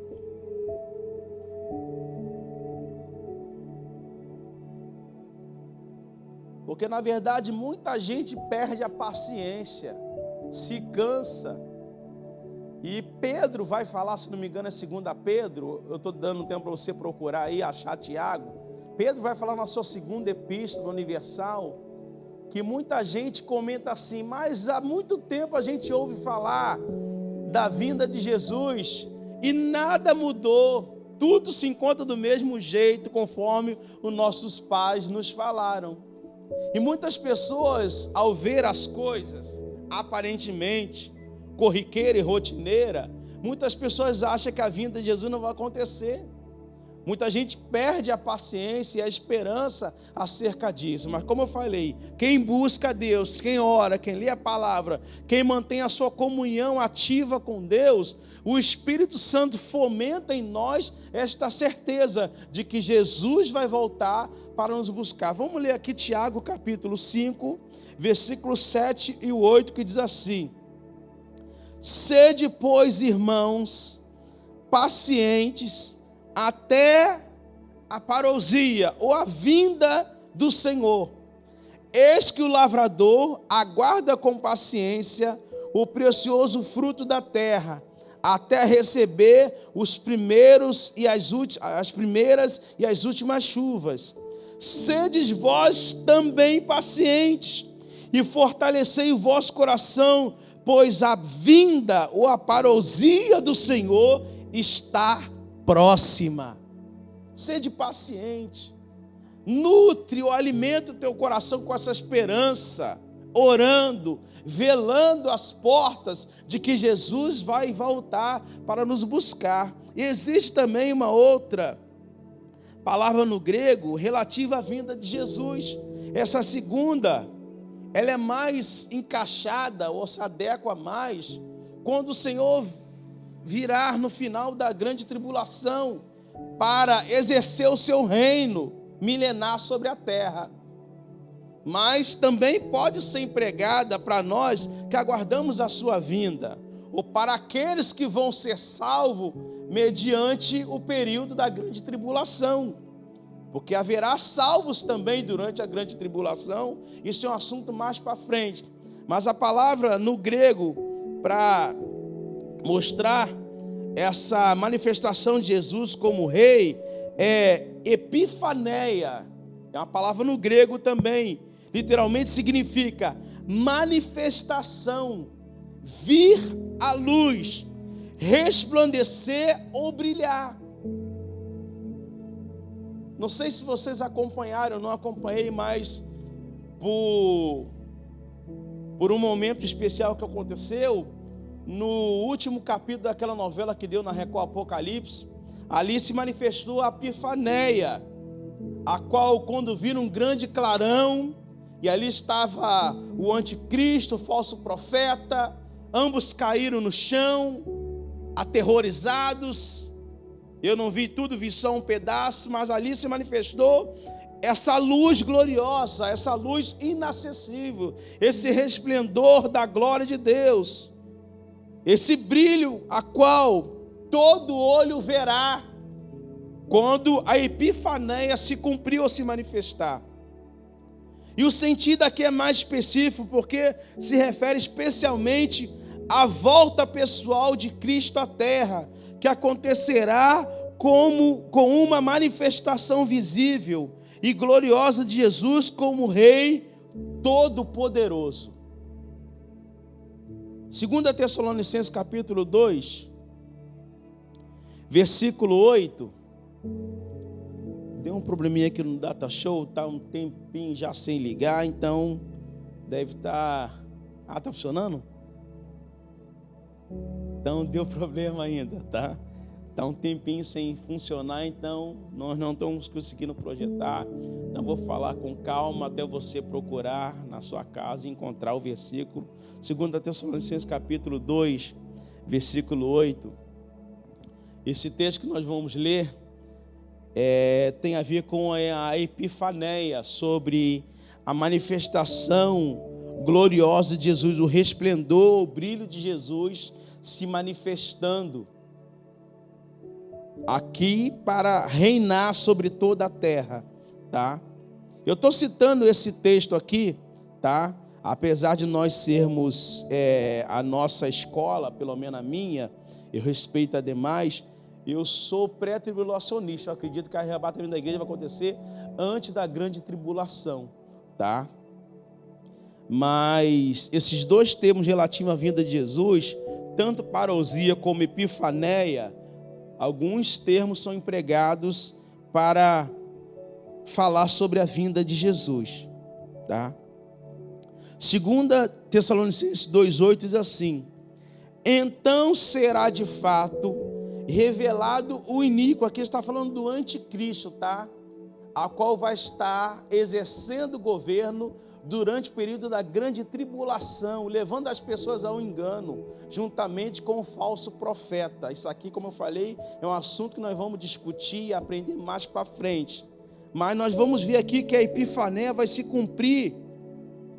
Porque na verdade muita gente perde a paciência, se cansa. E Pedro vai falar, se não me engano é 2 Pedro, eu estou dando um tempo para você procurar aí, achar Tiago. Pedro vai falar na sua segunda epístola universal, que muita gente comenta assim, mas há muito tempo a gente ouve falar da vinda de Jesus e nada mudou, tudo se encontra do mesmo jeito, conforme os nossos pais nos falaram. E muitas pessoas, ao ver as coisas aparentemente corriqueira e rotineira, Muitas pessoas acham que a vinda de Jesus não vai acontecer. Muita gente perde a paciência e a esperança acerca disso. Mas como eu falei, quem busca a Deus, quem ora, quem lê a palavra, quem mantém a sua comunhão ativa com Deus, o Espírito Santo fomenta em nós esta certeza de que Jesus vai voltar para nos buscar. Vamos ler aqui Tiago capítulo 5, versículos 7 e 8, que diz assim: sede, pois, irmãos, pacientes até a parousia, ou a vinda do Senhor. Eis que o lavrador aguarda com paciência o precioso fruto da terra, até receber os primeiros e as primeiras e as últimas chuvas. Sedes vós também pacientes, e fortalecei o vosso coração, pois a vinda ou a parousia do Senhor está próxima. Sede paciente, nutre ou alimenta o teu coração com essa esperança, orando, velando as portas de que Jesus vai voltar para nos buscar. E existe também uma outra palavra no grego relativa à vinda de Jesus. Essa segunda, ela é mais encaixada, ou se adequa mais, quando o Senhor virar no final da grande tribulação para exercer o seu reino milenar sobre a terra. Mas também pode ser empregada para nós que aguardamos a sua vinda, ou para aqueles que vão ser salvos mediante o período da grande tribulação, porque haverá salvos também durante a grande tribulação. Isso é um assunto mais para frente. Mas a palavra no grego para mostrar essa manifestação de Jesus como rei é epifaneia. É uma palavra no grego também. Literalmente significa manifestação, vir à luz, resplandecer ou brilhar. Não sei se vocês acompanharam, eu não acompanhei, mas por um momento especial que aconteceu, no último capítulo daquela novela que deu na Record, Apocalipse, ali se manifestou a epifaneia, a qual, quando viram um grande clarão, e ali estava o anticristo, o falso profeta, ambos caíram no chão, aterrorizados. Eu não vi tudo, vi só um pedaço, mas ali se manifestou essa luz gloriosa, essa luz inacessível, esse resplendor da glória de Deus, esse brilho a qual todo olho verá quando a epifaneia se cumprir ou se manifestar. E o sentido aqui é mais específico, porque se refere especialmente à volta pessoal de Cristo à terra, que acontecerá com uma manifestação visível e gloriosa de Jesus como Rei Todo-Poderoso. 2 Tessalonicenses capítulo 2, versículo 8. Deu um probleminha aqui no Data Show, está um tempinho já sem ligar, então deve estar... está funcionando? Então deu problema ainda, tá? Está um tempinho sem funcionar, então nós não estamos conseguindo projetar. Então vou falar com calma até você procurar na sua casa e encontrar o versículo. 2 Tessalonicenses capítulo 2, versículo 8. Esse texto que nós vamos ler tem a ver com a epifaneia, sobre a manifestação gloriosa de Jesus, o resplendor, o brilho de Jesus se manifestando aqui para reinar sobre toda a terra, tá? Eu estou citando esse texto aqui, tá? Apesar de nós sermos a nossa escola, pelo menos a minha, eu respeito a demais, eu sou pré-tribulacionista. Eu acredito que o arrebatamento da igreja vai acontecer antes da grande tribulação, tá? Mas esses dois termos relativos à vinda de Jesus, tanto parousia como epifaneia, alguns termos são empregados para falar sobre a vinda de Jesus, tá? 2 Tessalonicenses 2,8 diz assim: então será de fato revelado o iníquo. Aqui está falando do anticristo, tá? A qual vai estar exercendo o governo durante o período da grande tribulação, levando as pessoas ao engano, juntamente com o falso profeta. Isso aqui, como eu falei, é um assunto que nós vamos discutir e aprender mais para frente. Mas nós vamos ver aqui que a Epifaneia vai se cumprir,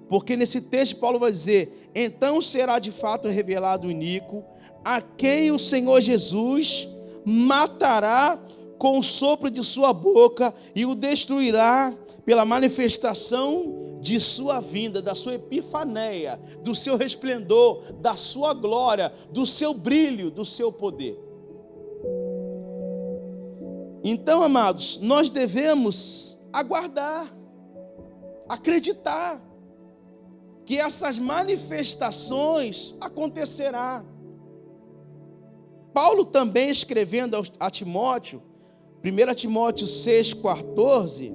porque nesse texto Paulo vai dizer: então será de fato revelado o iníquo, a quem o Senhor Jesus matará com o sopro de sua boca e o destruirá pela manifestação de sua vinda, da sua epifaneia, do seu resplendor, da sua glória, do seu brilho, do seu poder. Então, amados, nós devemos aguardar, acreditar que essas manifestações acontecerão. Paulo também escrevendo a Timóteo, 1 Timóteo 6,14,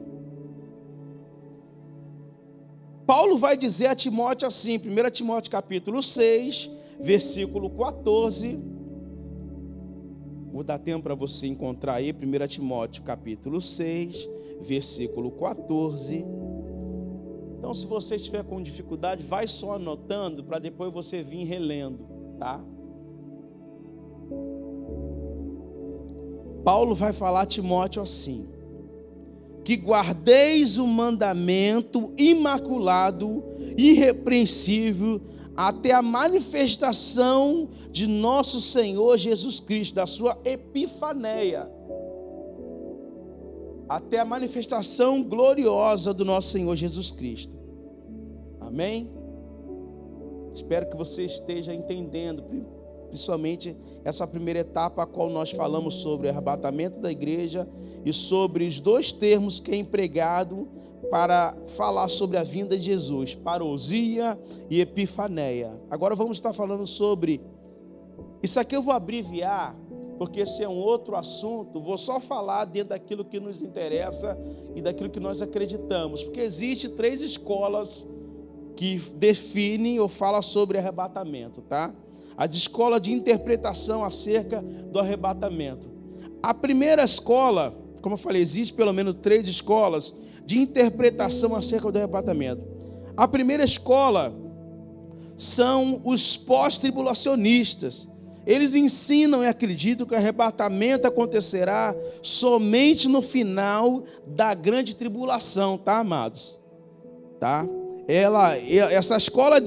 Paulo vai dizer a Timóteo assim, 1 Timóteo capítulo 6, versículo 14, vou dar tempo para você encontrar aí, 1 Timóteo capítulo 6, versículo 14, então se você estiver com dificuldade, vai só anotando, para depois você vir relendo, tá? Paulo vai falar a Timóteo assim: que guardeis o mandamento imaculado, irrepreensível, até a manifestação de nosso Senhor Jesus Cristo, da sua epifaneia, até a manifestação gloriosa do nosso Senhor Jesus Cristo. Amém? Espero que você esteja entendendo, principalmente essa primeira etapa, a qual nós falamos sobre o arrebatamento da igreja e sobre os dois termos que é empregado para falar sobre a vinda de Jesus: parousia e epifaneia. Agora vamos estar falando sobre isso aqui. Eu vou abreviar, porque esse é um outro assunto. Vou só falar dentro daquilo que nos interessa e daquilo que nós acreditamos, porque existe 3 escolas que definem ou falam sobre arrebatamento, tá? As escolas de interpretação acerca do arrebatamento. A primeira escola, como eu falei, existe pelo menos 3 escolas de interpretação acerca do arrebatamento. A primeira escola são os pós-tribulacionistas. Eles ensinam e acreditam que o arrebatamento acontecerá somente no final da grande tribulação, tá, amados? Tá? Essa escola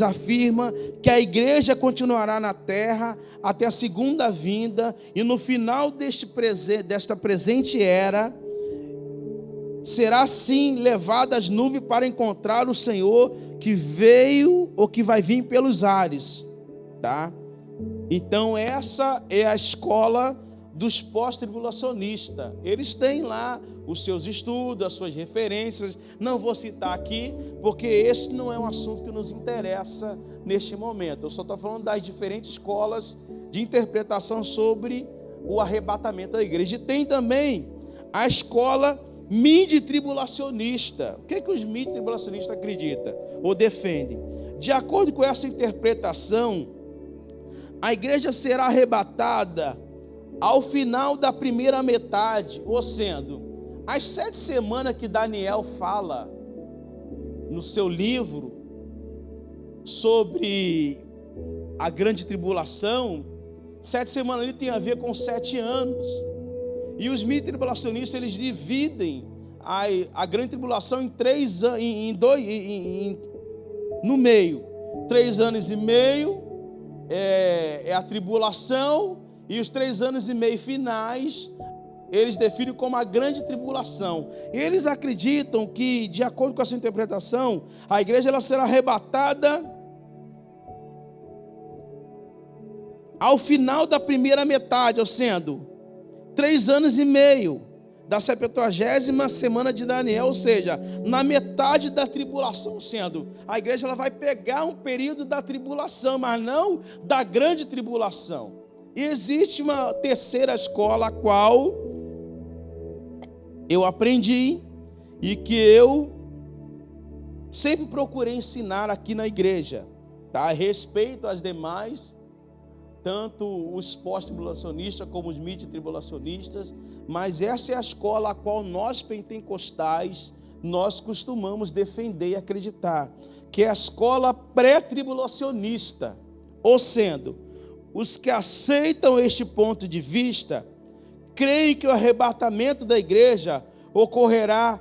afirma que a igreja continuará na terra até a segunda vinda, e no final desta presente era, será sim levada às nuvens para encontrar o Senhor que veio ou que vai vir pelos ares, tá? Então essa é a escola dos pós-tribulacionistas. Eles têm lá os seus estudos, as suas referências. Não vou citar aqui, porque esse não é um assunto que nos interessa neste momento. Eu só estou falando das diferentes escolas de interpretação sobre o arrebatamento da igreja. E tem também a escola midi-tribulacionista. O que é que os midi-tribulacionistas acreditam ou defendem? De acordo com essa interpretação, a igreja será arrebatada ao final da primeira metade, ou sendo, as 7 semanas que Daniel fala no seu livro sobre a grande tribulação, 7 semanas ali tem a ver com 7 anos. E os midi-tribulacionistas, eles dividem a grande tribulação em 3 anos, no meio. 3 anos e meio é a tribulação, e os 3 anos e meio finais eles definem como a grande tribulação. Eles acreditam que, de acordo com essa interpretação, a igreja ela será arrebatada ao final da primeira metade, ou sendo 3 anos e meio da 70ª semana de Daniel, ou seja, na metade da tribulação, sendo a igreja ela vai pegar um período da tribulação, mas não da grande tribulação. E existe uma terceira escola, a qual eu aprendi e que eu sempre procurei ensinar aqui na igreja, tá? A respeito às demais, tanto os pós-tribulacionistas como os mid-tribulacionistas, mas essa é a escola a qual nós pentecostais, nós costumamos defender e acreditar, que é a escola pré-tribulacionista, ou sendo, os que aceitam este ponto de vista, creem que o arrebatamento da igreja ocorrerá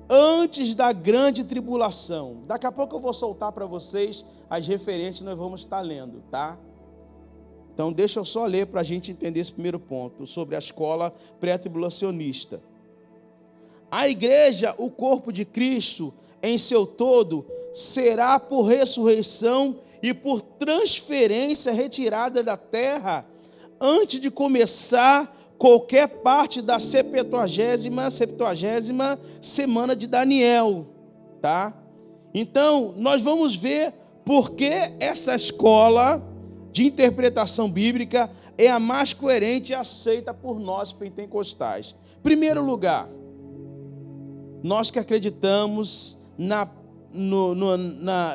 antes da grande tribulação. Daqui a pouco eu vou soltar para vocês as referências que nós vamos estar lendo, tá? Então deixa eu só ler para a gente entender esse primeiro ponto, sobre a escola pré-tribulacionista. A igreja, o corpo de Cristo, em seu todo, será por ressurreição e por transferência retirada da terra, antes de começar qualquer parte da 70ª semana de Daniel, tá? Então, nós vamos ver por que essa escola de interpretação bíblica é a mais coerente e aceita por nós pentecostais. Primeiro lugar, nós que acreditamos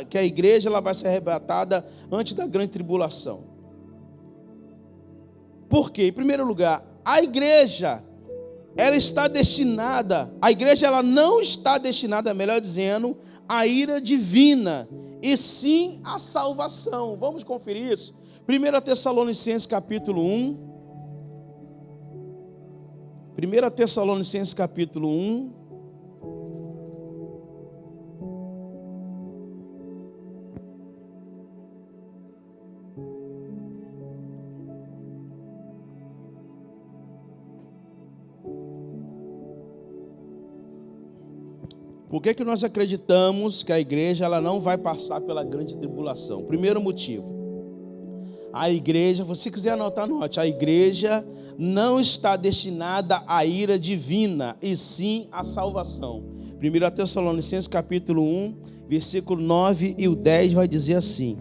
que a igreja ela vai ser arrebatada antes da grande tribulação. Por quê? Em primeiro lugar, a igreja ela não está destinada, melhor dizendo, à ira divina, e sim à salvação. Vamos conferir isso? 1 Tessalonicenses capítulo 1. 1 Tessalonicenses capítulo 1. Por que nós acreditamos que a igreja ela não vai passar pela grande tribulação? Primeiro motivo, a igreja, se você quiser anotar, anote, a igreja não está destinada à ira divina, e sim à salvação. 1 Tessalonicenses capítulo 1, versículo 9 e o 10 vai dizer assim: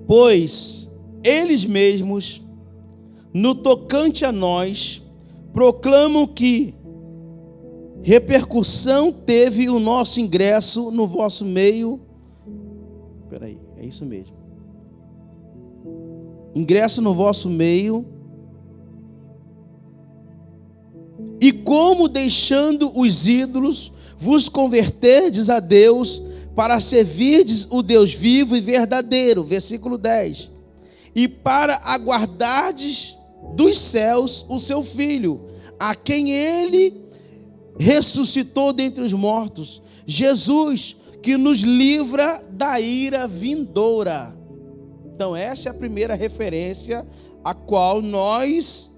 pois eles mesmos, no tocante a nós, proclamam que repercussão teve o nosso ingresso no vosso meio. Espera aí, é isso mesmo. Ingresso no vosso meio. E como deixando os ídolos, vos converterdes a Deus, para servirdes o Deus vivo e verdadeiro. Versículo 10. E para aguardardes dos céus o seu Filho, a quem ele ressuscitou dentre os mortos, Jesus, que nos livra da ira vindoura. Então essa é a primeira referência a qual nós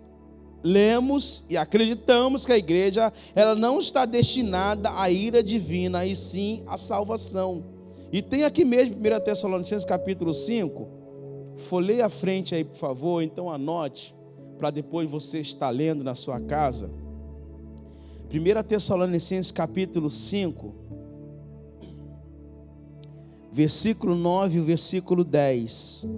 lemos e acreditamos que a igreja ela não está destinada à ira divina, e sim à salvação. E tem aqui mesmo 1 Tessalonicenses capítulo 5, folheie à frente aí por favor, então anote, para depois você estar lendo na sua casa. 1 Tessalonicenses capítulo 5, versículo 9 e o versículo 10.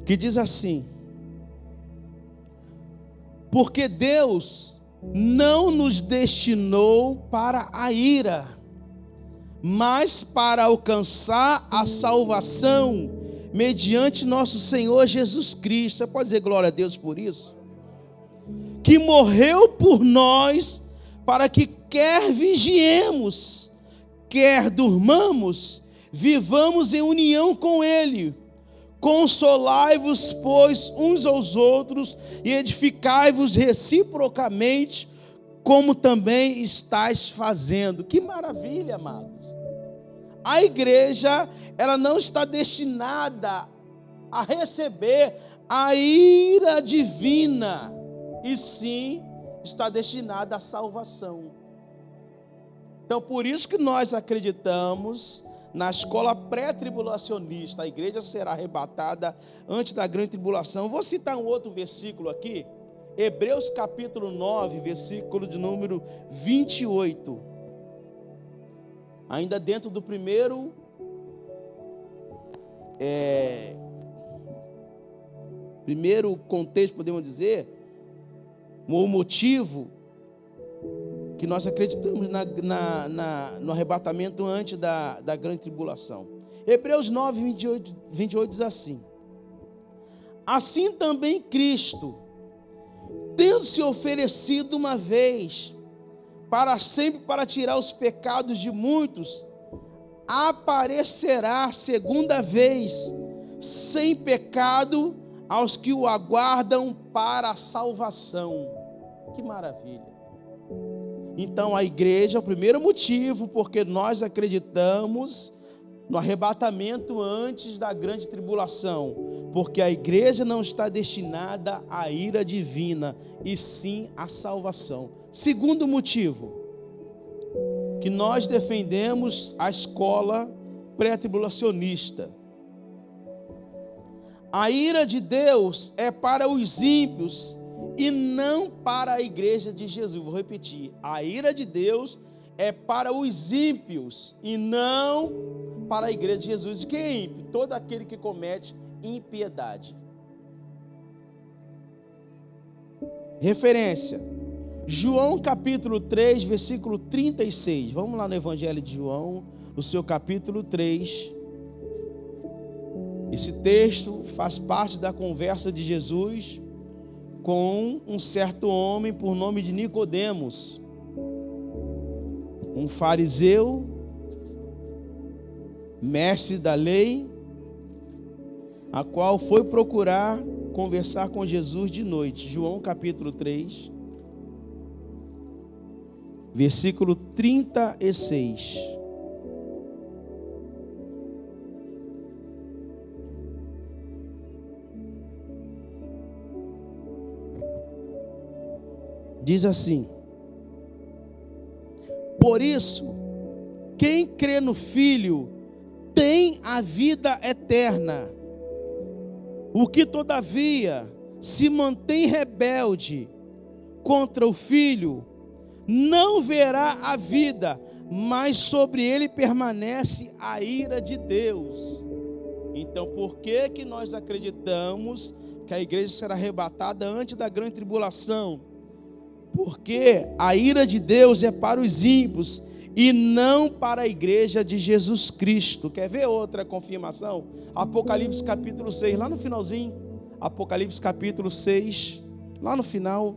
Que diz assim: porque Deus não nos destinou para a ira, mas para alcançar a salvação mediante nosso Senhor Jesus Cristo. Você pode dizer glória a Deus por isso? Que morreu por nós, para que quer vigiemos, quer durmamos, vivamos em união com Ele. Consolai-vos, pois, uns aos outros, e edificai-vos reciprocamente, como também estáis fazendo. Que maravilha, amados. A igreja, ela não está destinada a receber a ira divina, e sim está destinada à salvação. Então, por isso que nós acreditamos na escola pré-tribulacionista. A igreja será arrebatada antes da grande tribulação. Vou citar um outro versículo aqui, Hebreus capítulo 9, versículo de número 28. Ainda dentro do primeiro contexto, podemos dizer, o motivo que nós acreditamos no arrebatamento antes da grande tribulação. Hebreus 9, 28 diz assim: assim também Cristo, tendo se oferecido uma vez, para sempre, para tirar os pecados de muitos, aparecerá segunda vez, sem pecado, aos que o aguardam para a salvação. Que maravilha! Então a igreja é o primeiro motivo, porque nós acreditamos no arrebatamento antes da grande tribulação, porque a igreja não está destinada à ira divina, e sim à salvação. Segundo motivo, que nós defendemos a escola pré-tribulacionista. A ira de Deus é para os ímpios e não para a igreja de Jesus. Vou repetir: a ira de Deus é para os ímpios e não para a igreja de Jesus. E quem é ímpio? Todo aquele que comete impiedade. Referência: João capítulo 3, versículo 36. Vamos lá no Evangelho de João, no seu capítulo 3. Esse texto faz parte da conversa de Jesus com um certo homem por nome de Nicodemos, um fariseu, mestre da lei, a qual foi procurar conversar com Jesus de noite. João capítulo 3, versículo 36. Diz assim: por isso, quem crê no Filho tem a vida eterna. O que todavia se mantém rebelde contra o Filho não verá a vida, mas sobre ele permanece a ira de Deus. Então, por que nós acreditamos que a igreja será arrebatada antes da grande tribulação? Porque a ira de Deus é para os ímpios e não para a igreja de Jesus Cristo. Quer ver outra confirmação? Apocalipse capítulo 6, lá no finalzinho. Apocalipse capítulo 6, lá no final.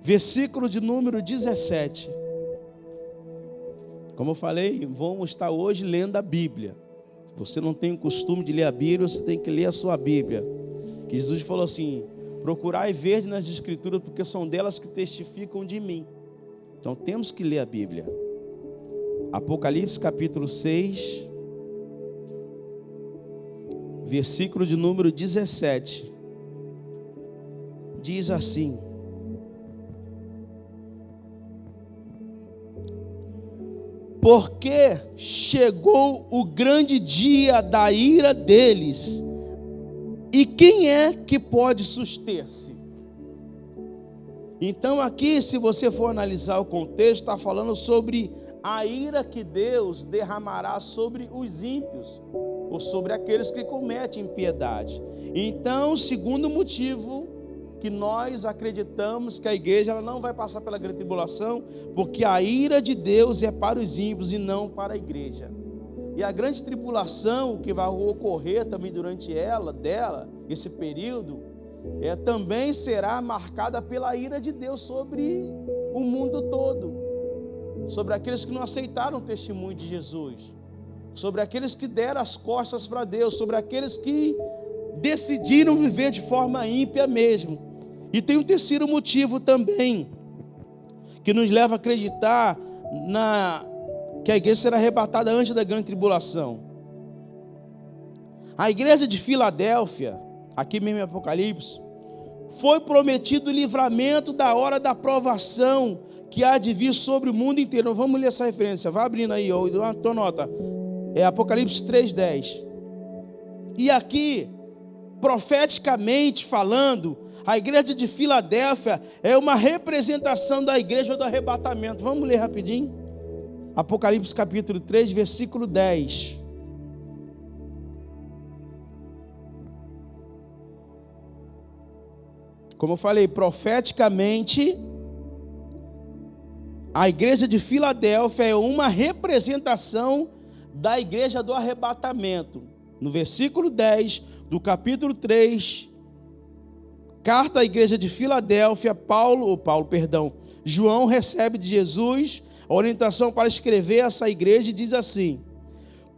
Versículo de número 17. Como eu falei, vamos estar hoje lendo a Bíblia. Se você não tem o costume de ler a Bíblia, você tem que ler a sua Bíblia. Que Jesus falou assim: procurai ver nas Escrituras, porque são delas que testificam de mim. Então temos que ler a Bíblia. Apocalipse capítulo 6, versículo de número 17. Diz assim: porque chegou o grande dia da ira deles, e quem é que pode suster-se? Então aqui, se você for analisar o contexto, está falando sobre a ira que Deus derramará sobre os ímpios, ou sobre aqueles que cometem impiedade. Então, segundo motivo que nós acreditamos que a igreja ela não vai passar pela grande tribulação, porque a ira de Deus é para os ímpios e não para a igreja. E a grande tribulação que vai ocorrer também durante esse período, também será marcada pela ira de Deus sobre o mundo todo, sobre aqueles que não aceitaram o testemunho de Jesus, sobre aqueles que deram as costas para Deus, sobre aqueles que decidiram viver de forma ímpia mesmo. E tem um terceiro motivo também, que nos leva a acreditar que a igreja será arrebatada antes da grande tribulação. A igreja de Filadélfia, aqui mesmo em Apocalipse, foi prometido o livramento da hora da provação que há de vir sobre o mundo inteiro. Vamos ler essa referência, vai abrindo aí, tua nota. É Apocalipse 3:10. E aqui, profeticamente falando, a igreja de Filadélfia é uma representação da igreja do arrebatamento. Vamos ler rapidinho? Apocalipse capítulo 3, versículo 10. Como eu falei, profeticamente, a igreja de Filadélfia é uma representação da igreja do arrebatamento. No versículo 10 do capítulo 3, carta à igreja de Filadélfia, João recebe de Jesus a orientação para escrever essa igreja e diz assim: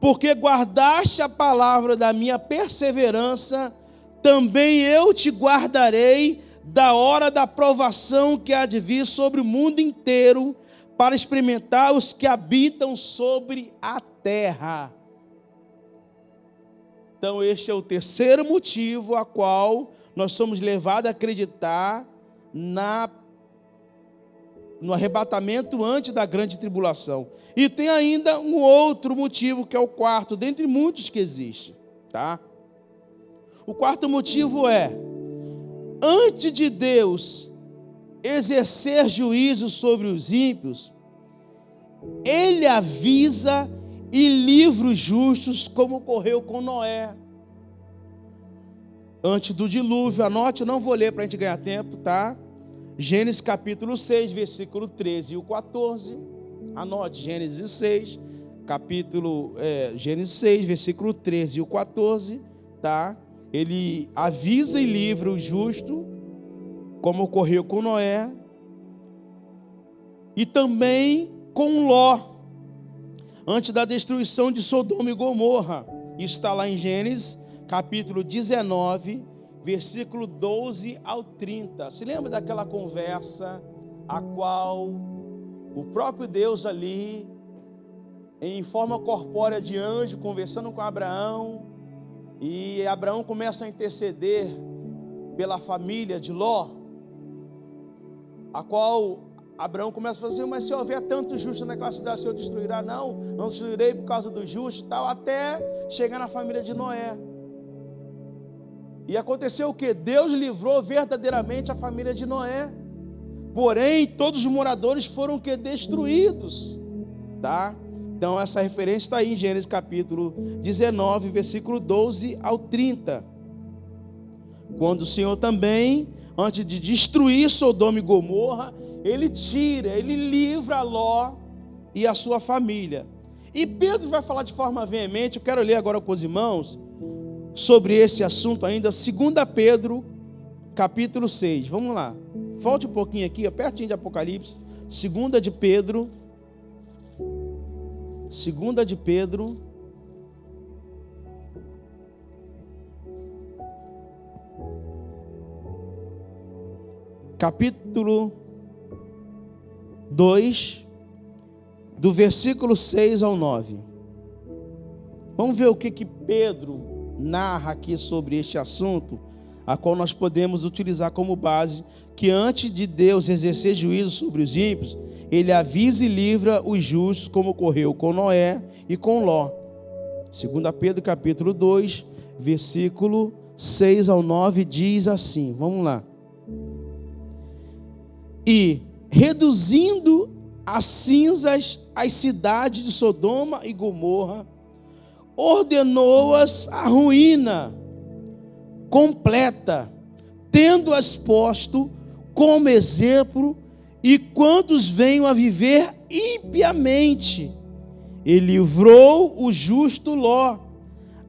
porque guardaste a palavra da minha perseverança, também eu te guardarei da hora da provação que há de vir sobre o mundo inteiro, para experimentar os que habitam sobre a terra. Então este é o terceiro motivo a qual nós somos levados a acreditar no arrebatamento antes da grande tribulação. E tem ainda um outro motivo, que é o quarto, dentre muitos que existem, tá? O quarto motivo é: antes de Deus exercer juízo sobre os ímpios, Ele avisa e livra os justos, como ocorreu com Noé. Antes do dilúvio, anote, eu não vou ler para a gente ganhar tempo, tá? Gênesis capítulo 6, versículo 13 e o 14. Anote, Gênesis 6, Gênesis 6, versículo 13 e o 14, tá? Ele avisa e livra o justo, como ocorreu com Noé, e também com Ló, antes da destruição de Sodoma e Gomorra. Isso está lá em Gênesis, capítulo 19, versículo 12 ao 30. Se lembra daquela conversa a qual o próprio Deus ali, em forma corpórea de anjo, conversando com Abraão, e Abraão começa a interceder pela família de Ló, a qual Abraão começa a falar assim: mas se houver tanto justo naquela cidade, o Senhor destruirá? Não destruirei por causa do justo e tal, até chegar na família de Noé. E aconteceu o que? Deus livrou verdadeiramente a família de Noé. Porém, todos os moradores foram o que? Destruídos, tá? Então essa referência está aí em Gênesis capítulo 19, versículo 12 ao 30. Quando o Senhor também, antes de destruir Sodoma e Gomorra, Ele livra Ló e a sua família. E Pedro vai falar de forma veemente. Eu quero ler agora com os irmãos sobre esse assunto ainda, 2 Pedro, capítulo 6. Vamos lá. Volte um pouquinho aqui, pertinho de Apocalipse. 2 de Pedro. Capítulo 2, do versículo 6 ao 9. Vamos ver o que Pedro narra aqui sobre este assunto, a qual nós podemos utilizar como base, que antes de Deus exercer juízo sobre os ímpios, Ele avisa e livra os justos, como ocorreu com Noé e com Ló. 2 Pedro capítulo 2, versículo 6 ao 9, diz assim, vamos lá. E reduzindo a cinzas as cidades de Sodoma e Gomorra, ordenou-as à ruína completa, tendo-as posto como exemplo, e quantos venham a viver impiamente. Ele livrou o justo Ló,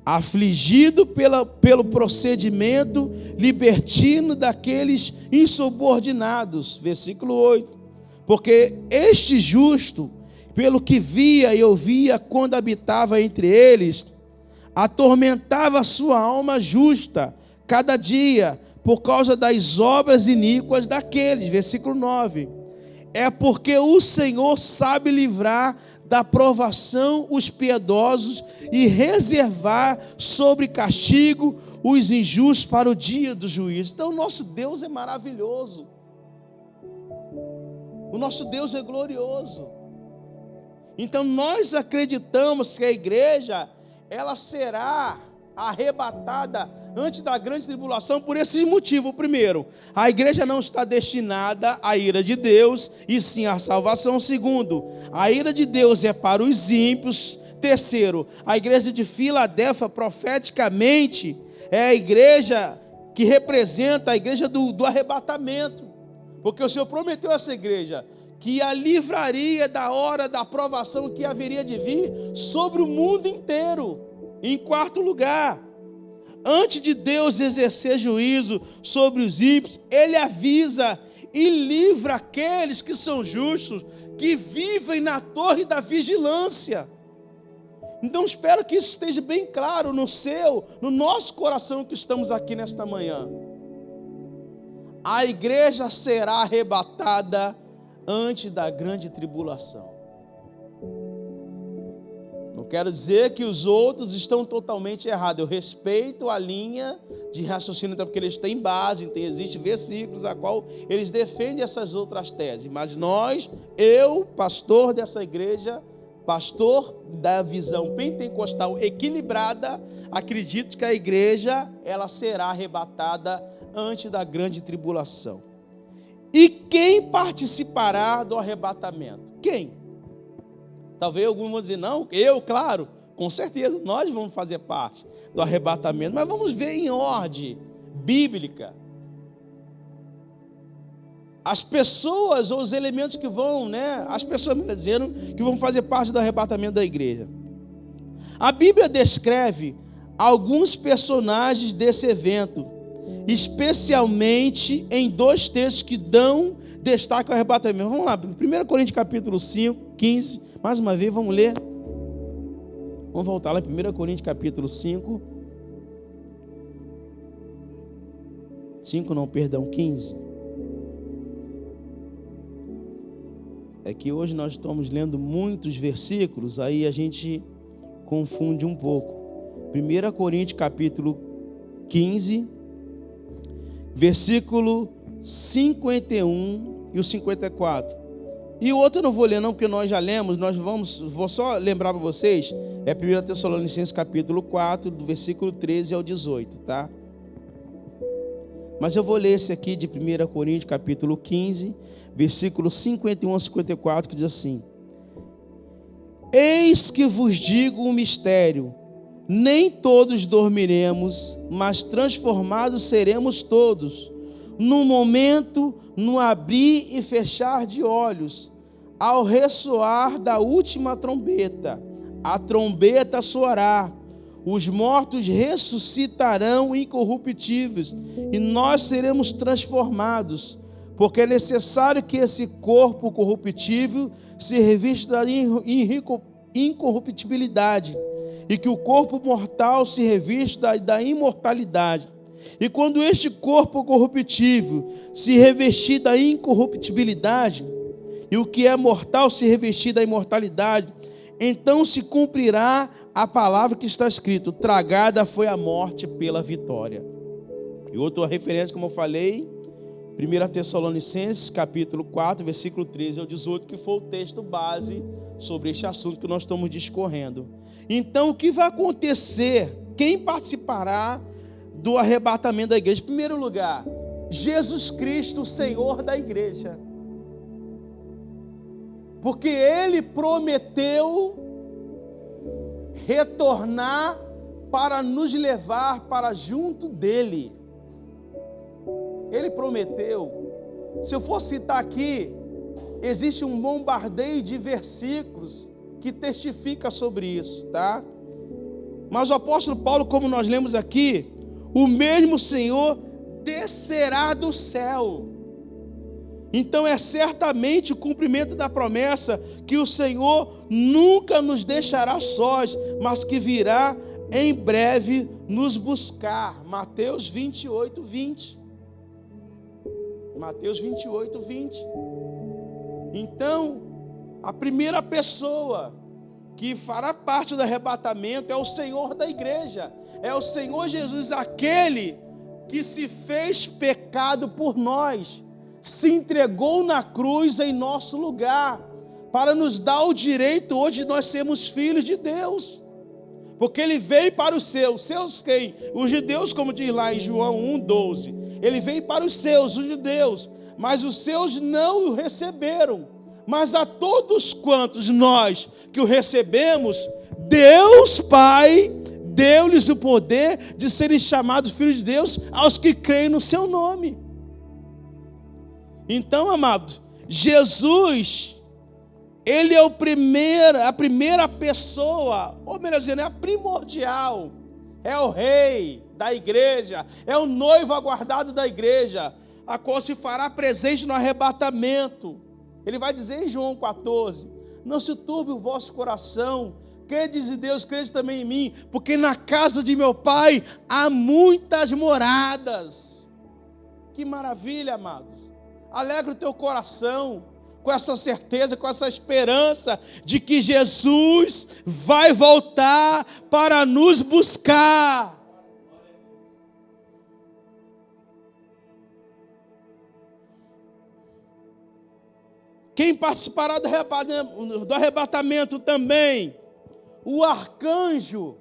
afligido pelo procedimento libertino daqueles insubordinados. Versículo 8. Porque este justo, pelo que via e ouvia quando habitava entre eles, atormentava a sua alma justa cada dia, por causa das obras iníquas daqueles. Versículo 9. É porque o Senhor sabe livrar da provação os piedosos e reservar sobre castigo os injustos para o dia do juízo. Então o nosso Deus é maravilhoso. O nosso Deus é glorioso. Então nós acreditamos que a igreja, ela será arrebatada antes da grande tribulação por esse motivo. Primeiro, a igreja não está destinada à ira de Deus, e sim à salvação. Segundo, a ira de Deus é para os ímpios. Terceiro, a igreja de Filadélfia, profeticamente, é a igreja que representa a igreja do arrebatamento. Porque o Senhor prometeu a essa igreja que a livraria da hora da provação que haveria de vir sobre o mundo inteiro. Em quarto lugar, antes de Deus exercer juízo sobre os ímpios, Ele avisa e livra aqueles que são justos, que vivem na torre da vigilância. Então espero que isso esteja bem claro no nosso coração que estamos aqui nesta manhã. A igreja será arrebatada antes da grande tribulação. Não quero dizer que os outros estão totalmente errados. Eu respeito a linha de raciocínio, até porque eles têm base, existem versículos a qual eles defendem essas outras teses. Mas eu, pastor dessa igreja, pastor da visão pentecostal equilibrada, acredito que a igreja ela será arrebatada antes da grande tribulação. E quem participará do arrebatamento? Quem? Talvez alguns vão dizer, não, eu, claro, com certeza, nós vamos fazer parte do arrebatamento, mas vamos ver em ordem bíblica. As pessoas ou os elementos que vão, as pessoas me dizendo que vão fazer parte do arrebatamento da igreja. A Bíblia descreve alguns personagens desse evento, especialmente em 2 textos que dão destaque ao arrebatamento. Vamos lá, 1 Coríntios capítulo 5, 15, mais uma vez, vamos ler. Vamos voltar lá, 1 Coríntios capítulo 5. 15. É que hoje nós estamos lendo muitos versículos, aí a gente confunde um pouco. 1 Coríntios capítulo 15, versículo 51 e o 54. E o outro eu não vou ler não, porque nós já lemos, vou só lembrar para vocês, é 1 Tessalonicenses capítulo 4, do versículo 13 ao 18, tá? Mas eu vou ler esse aqui de 1 Coríntios capítulo 15, versículo 51 a 54, que diz assim: Eis que vos digo um mistério, nem todos dormiremos, mas transformados seremos todos, num momento, no abrir e fechar de olhos, ao ressoar da última trombeta. A trombeta soará, os mortos ressuscitarão incorruptíveis, e nós seremos transformados, porque é necessário que esse corpo corruptível se revista da incorruptibilidade, e que o corpo mortal se revista da imortalidade. E quando este corpo corruptível se revestir da incorruptibilidade, e o que é mortal se revestir da imortalidade, então se cumprirá a palavra que está escrito: tragada foi a morte pela vitória. E outra referência, como eu falei, 1 Tessalonicenses capítulo 4, versículo 13 ao 18, que foi o texto base sobre este assunto que nós estamos discorrendo. Então, o que vai acontecer? Quem participará do arrebatamento da igreja? Em primeiro lugar, Jesus Cristo, o Senhor da igreja. Porque Ele prometeu retornar para nos levar para junto dEle. Ele prometeu. Se eu for citar aqui, existe um bombardeio de versículos que testifica sobre isso, tá? Mas o apóstolo Paulo, como nós lemos aqui, o mesmo Senhor descerá do céu. Então é certamente o cumprimento da promessa que o Senhor nunca nos deixará sós, mas que virá em breve nos buscar. Mateus 28, 20. Mateus 28, 20. Então, a primeira pessoa que fará parte do arrebatamento é o Senhor da igreja. É o Senhor Jesus, aquele que se fez pecado por nós, se entregou na cruz em nosso lugar, para nos dar o direito hoje de nós sermos filhos de Deus. Porque Ele veio para os seus quem? Os judeus, como diz lá em João 1,12. Ele veio para os judeus, mas os seus não o receberam. Mas a todos quantos nós que o recebemos, Deus Pai deu-lhes o poder de serem chamados filhos de Deus aos que creem no seu nome. Então, amado, Jesus, ele é a primeira pessoa, ou melhor dizendo, é a primordial, é o rei da igreja, é o noivo aguardado da igreja, a qual se fará presente no arrebatamento. Ele vai dizer em João 14, não se turbe o vosso coração, credes em Deus, credes também em mim, porque na casa de meu Pai há muitas moradas. Que maravilha, amados. Alegra o teu coração com essa certeza, com essa esperança de que Jesus vai voltar para nos buscar. Quem participará do arrebatamento também? O arcanjo.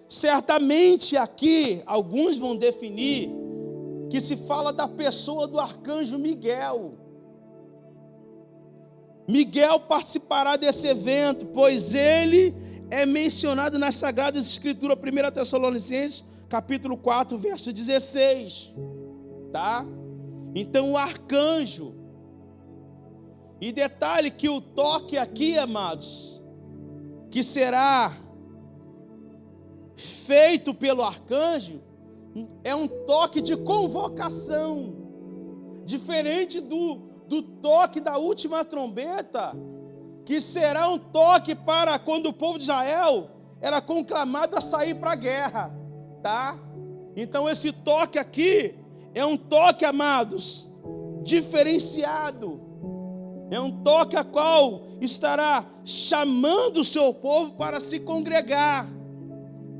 Certamente aqui alguns vão definir que se fala da pessoa do arcanjo Miguel. Miguel participará desse evento, pois ele é mencionado nas Sagradas Escrituras, 1 Tessalonicenses, capítulo 4, verso 16. Tá? Então o arcanjo. E detalhe que o toque aqui, amados, que será feito pelo arcanjo, é um toque de convocação, diferente do toque da última trombeta, que será um toque para quando o povo de Israel era conclamado a sair para a guerra, tá? Então esse toque aqui é um toque, amados, diferenciado, é um toque a qual estará chamando o seu povo para se congregar.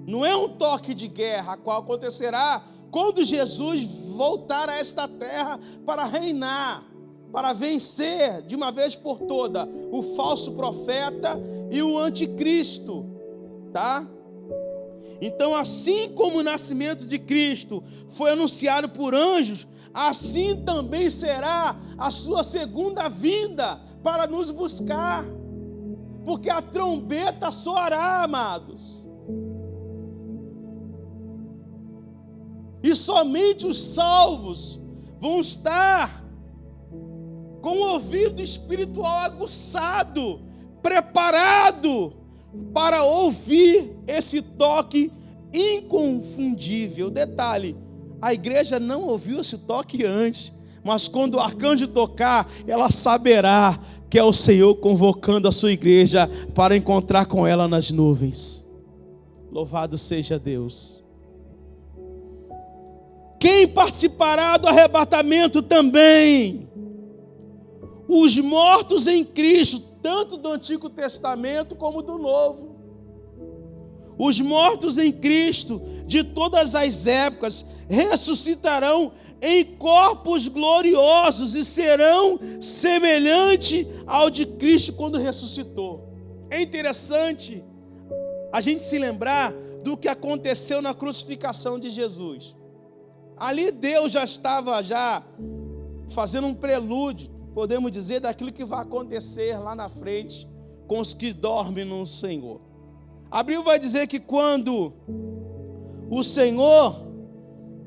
Não é um toque de guerra, a qual acontecerá quando Jesus voltar a esta terra para reinar, para vencer de uma vez por toda o falso profeta e o anticristo, tá? Então, assim como o nascimento de Cristo foi anunciado por anjos, assim também será a sua segunda vinda para nos buscar, porque a trombeta soará, amados. E somente os salvos vão estar com o ouvido espiritual aguçado, preparado para ouvir esse toque inconfundível. Detalhe, a igreja não ouviu esse toque antes, mas quando o arcanjo tocar, ela saberá que é o Senhor convocando a sua igreja para encontrar com ela nas nuvens. Louvado seja Deus. Quem participará do arrebatamento também? Os mortos em Cristo, tanto do Antigo Testamento como do Novo. Os mortos em Cristo, de todas as épocas, ressuscitarão em corpos gloriosos e serão semelhantes ao de Cristo quando ressuscitou. É interessante a gente se lembrar do que aconteceu na crucificação de Jesus. Ali Deus já estava fazendo um prelúdio, podemos dizer, daquilo que vai acontecer lá na frente com os que dormem no Senhor. A Bíblia vai dizer que quando o Senhor,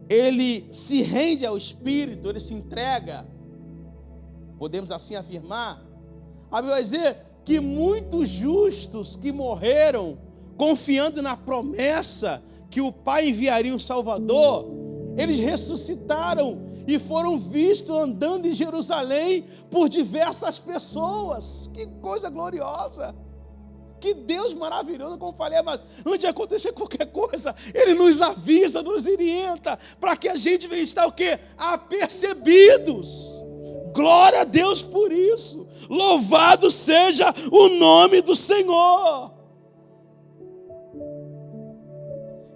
ele se rende ao Espírito, ele se entrega, podemos assim afirmar, a Bíblia vai dizer que muitos justos que morreram confiando na promessa que o Pai enviaria um Salvador, eles ressuscitaram e foram vistos andando em Jerusalém por diversas pessoas. Que coisa gloriosa! Que Deus maravilhoso, como falei, mas antes de acontecer qualquer coisa, Ele nos avisa, nos orienta, para que a gente venha estar o quê? Apercebidos. Glória a Deus por isso. Louvado seja o nome do Senhor.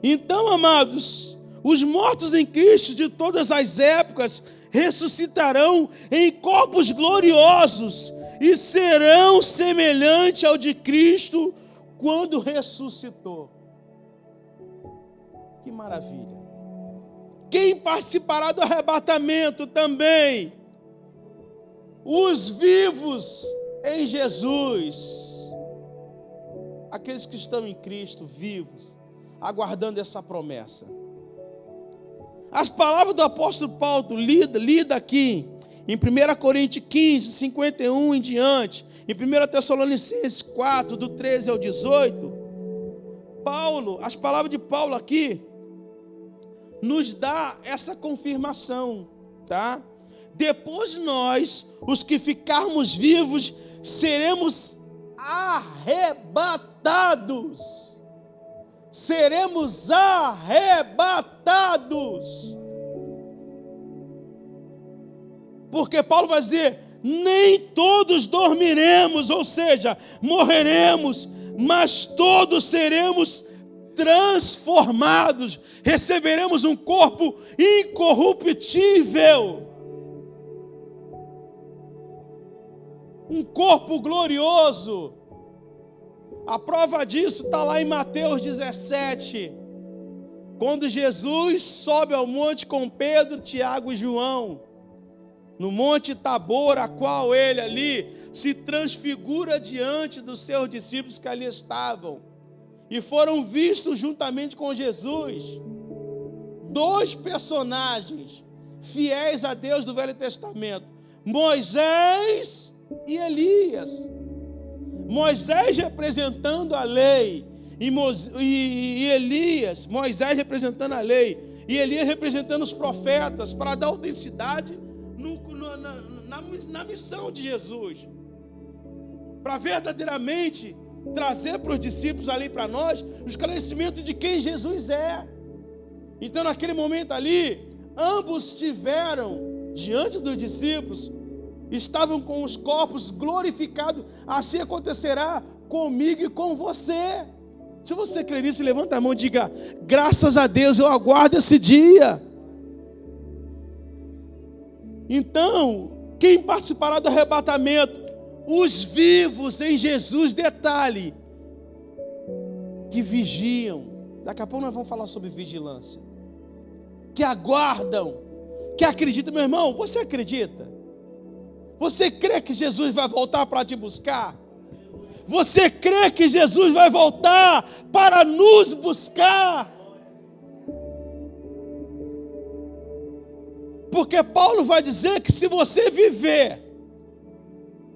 Então, amados, os mortos em Cristo de todas as épocas ressuscitarão em corpos gloriosos e serão semelhantes ao de Cristo quando ressuscitou. Que maravilha! Quem participará do arrebatamento também? Os vivos em Jesus. Aqueles que estão em Cristo, vivos. aguardando essa promessa. As palavras do apóstolo Paulo, lida aqui, em 1 Coríntios 15, 51 em diante, em 1 Tessalonicenses 4, do 13 ao 18, as palavras de Paulo aqui, nos dá essa confirmação, tá? Depois nós, os que ficarmos vivos, seremos arrebatados. Seremos arrebatados. Porque Paulo vai dizer, nem todos dormiremos, ou seja, morreremos, mas todos seremos transformados, receberemos um corpo incorruptível, um corpo glorioso. A prova disso está lá em Mateus 17, quando Jesus sobe ao monte com Pedro, Tiago e João, no monte Tabor, a qual ele ali se transfigura diante dos seus discípulos que ali estavam, e foram vistos juntamente com Jesus, dois personagens fiéis a Deus do Velho Testamento, Moisés e Elias. Moisés representando a lei, e Elias, Moisés representando a lei, e Elias representando os profetas, para dar autenticidade na missão de Jesus, para verdadeiramente trazer para os discípulos ali, para nós, o esclarecimento de quem Jesus é. Então naquele momento ali, ambos tiveram diante dos discípulos, estavam com os corpos glorificados. Assim acontecerá comigo e com você. Se você crer nisso, levanta a mão e diga, graças a Deus, eu aguardo esse dia. Então, quem participará do arrebatamento? Os vivos em Jesus, detalhe, que vigiam. Daqui a pouco nós vamos falar sobre vigilância. Que aguardam, que acreditam. Meu irmão, você acredita? Você crê que Jesus vai voltar para te buscar? Você crê que Jesus vai voltar para nos buscar? Porque Paulo vai dizer que se você viver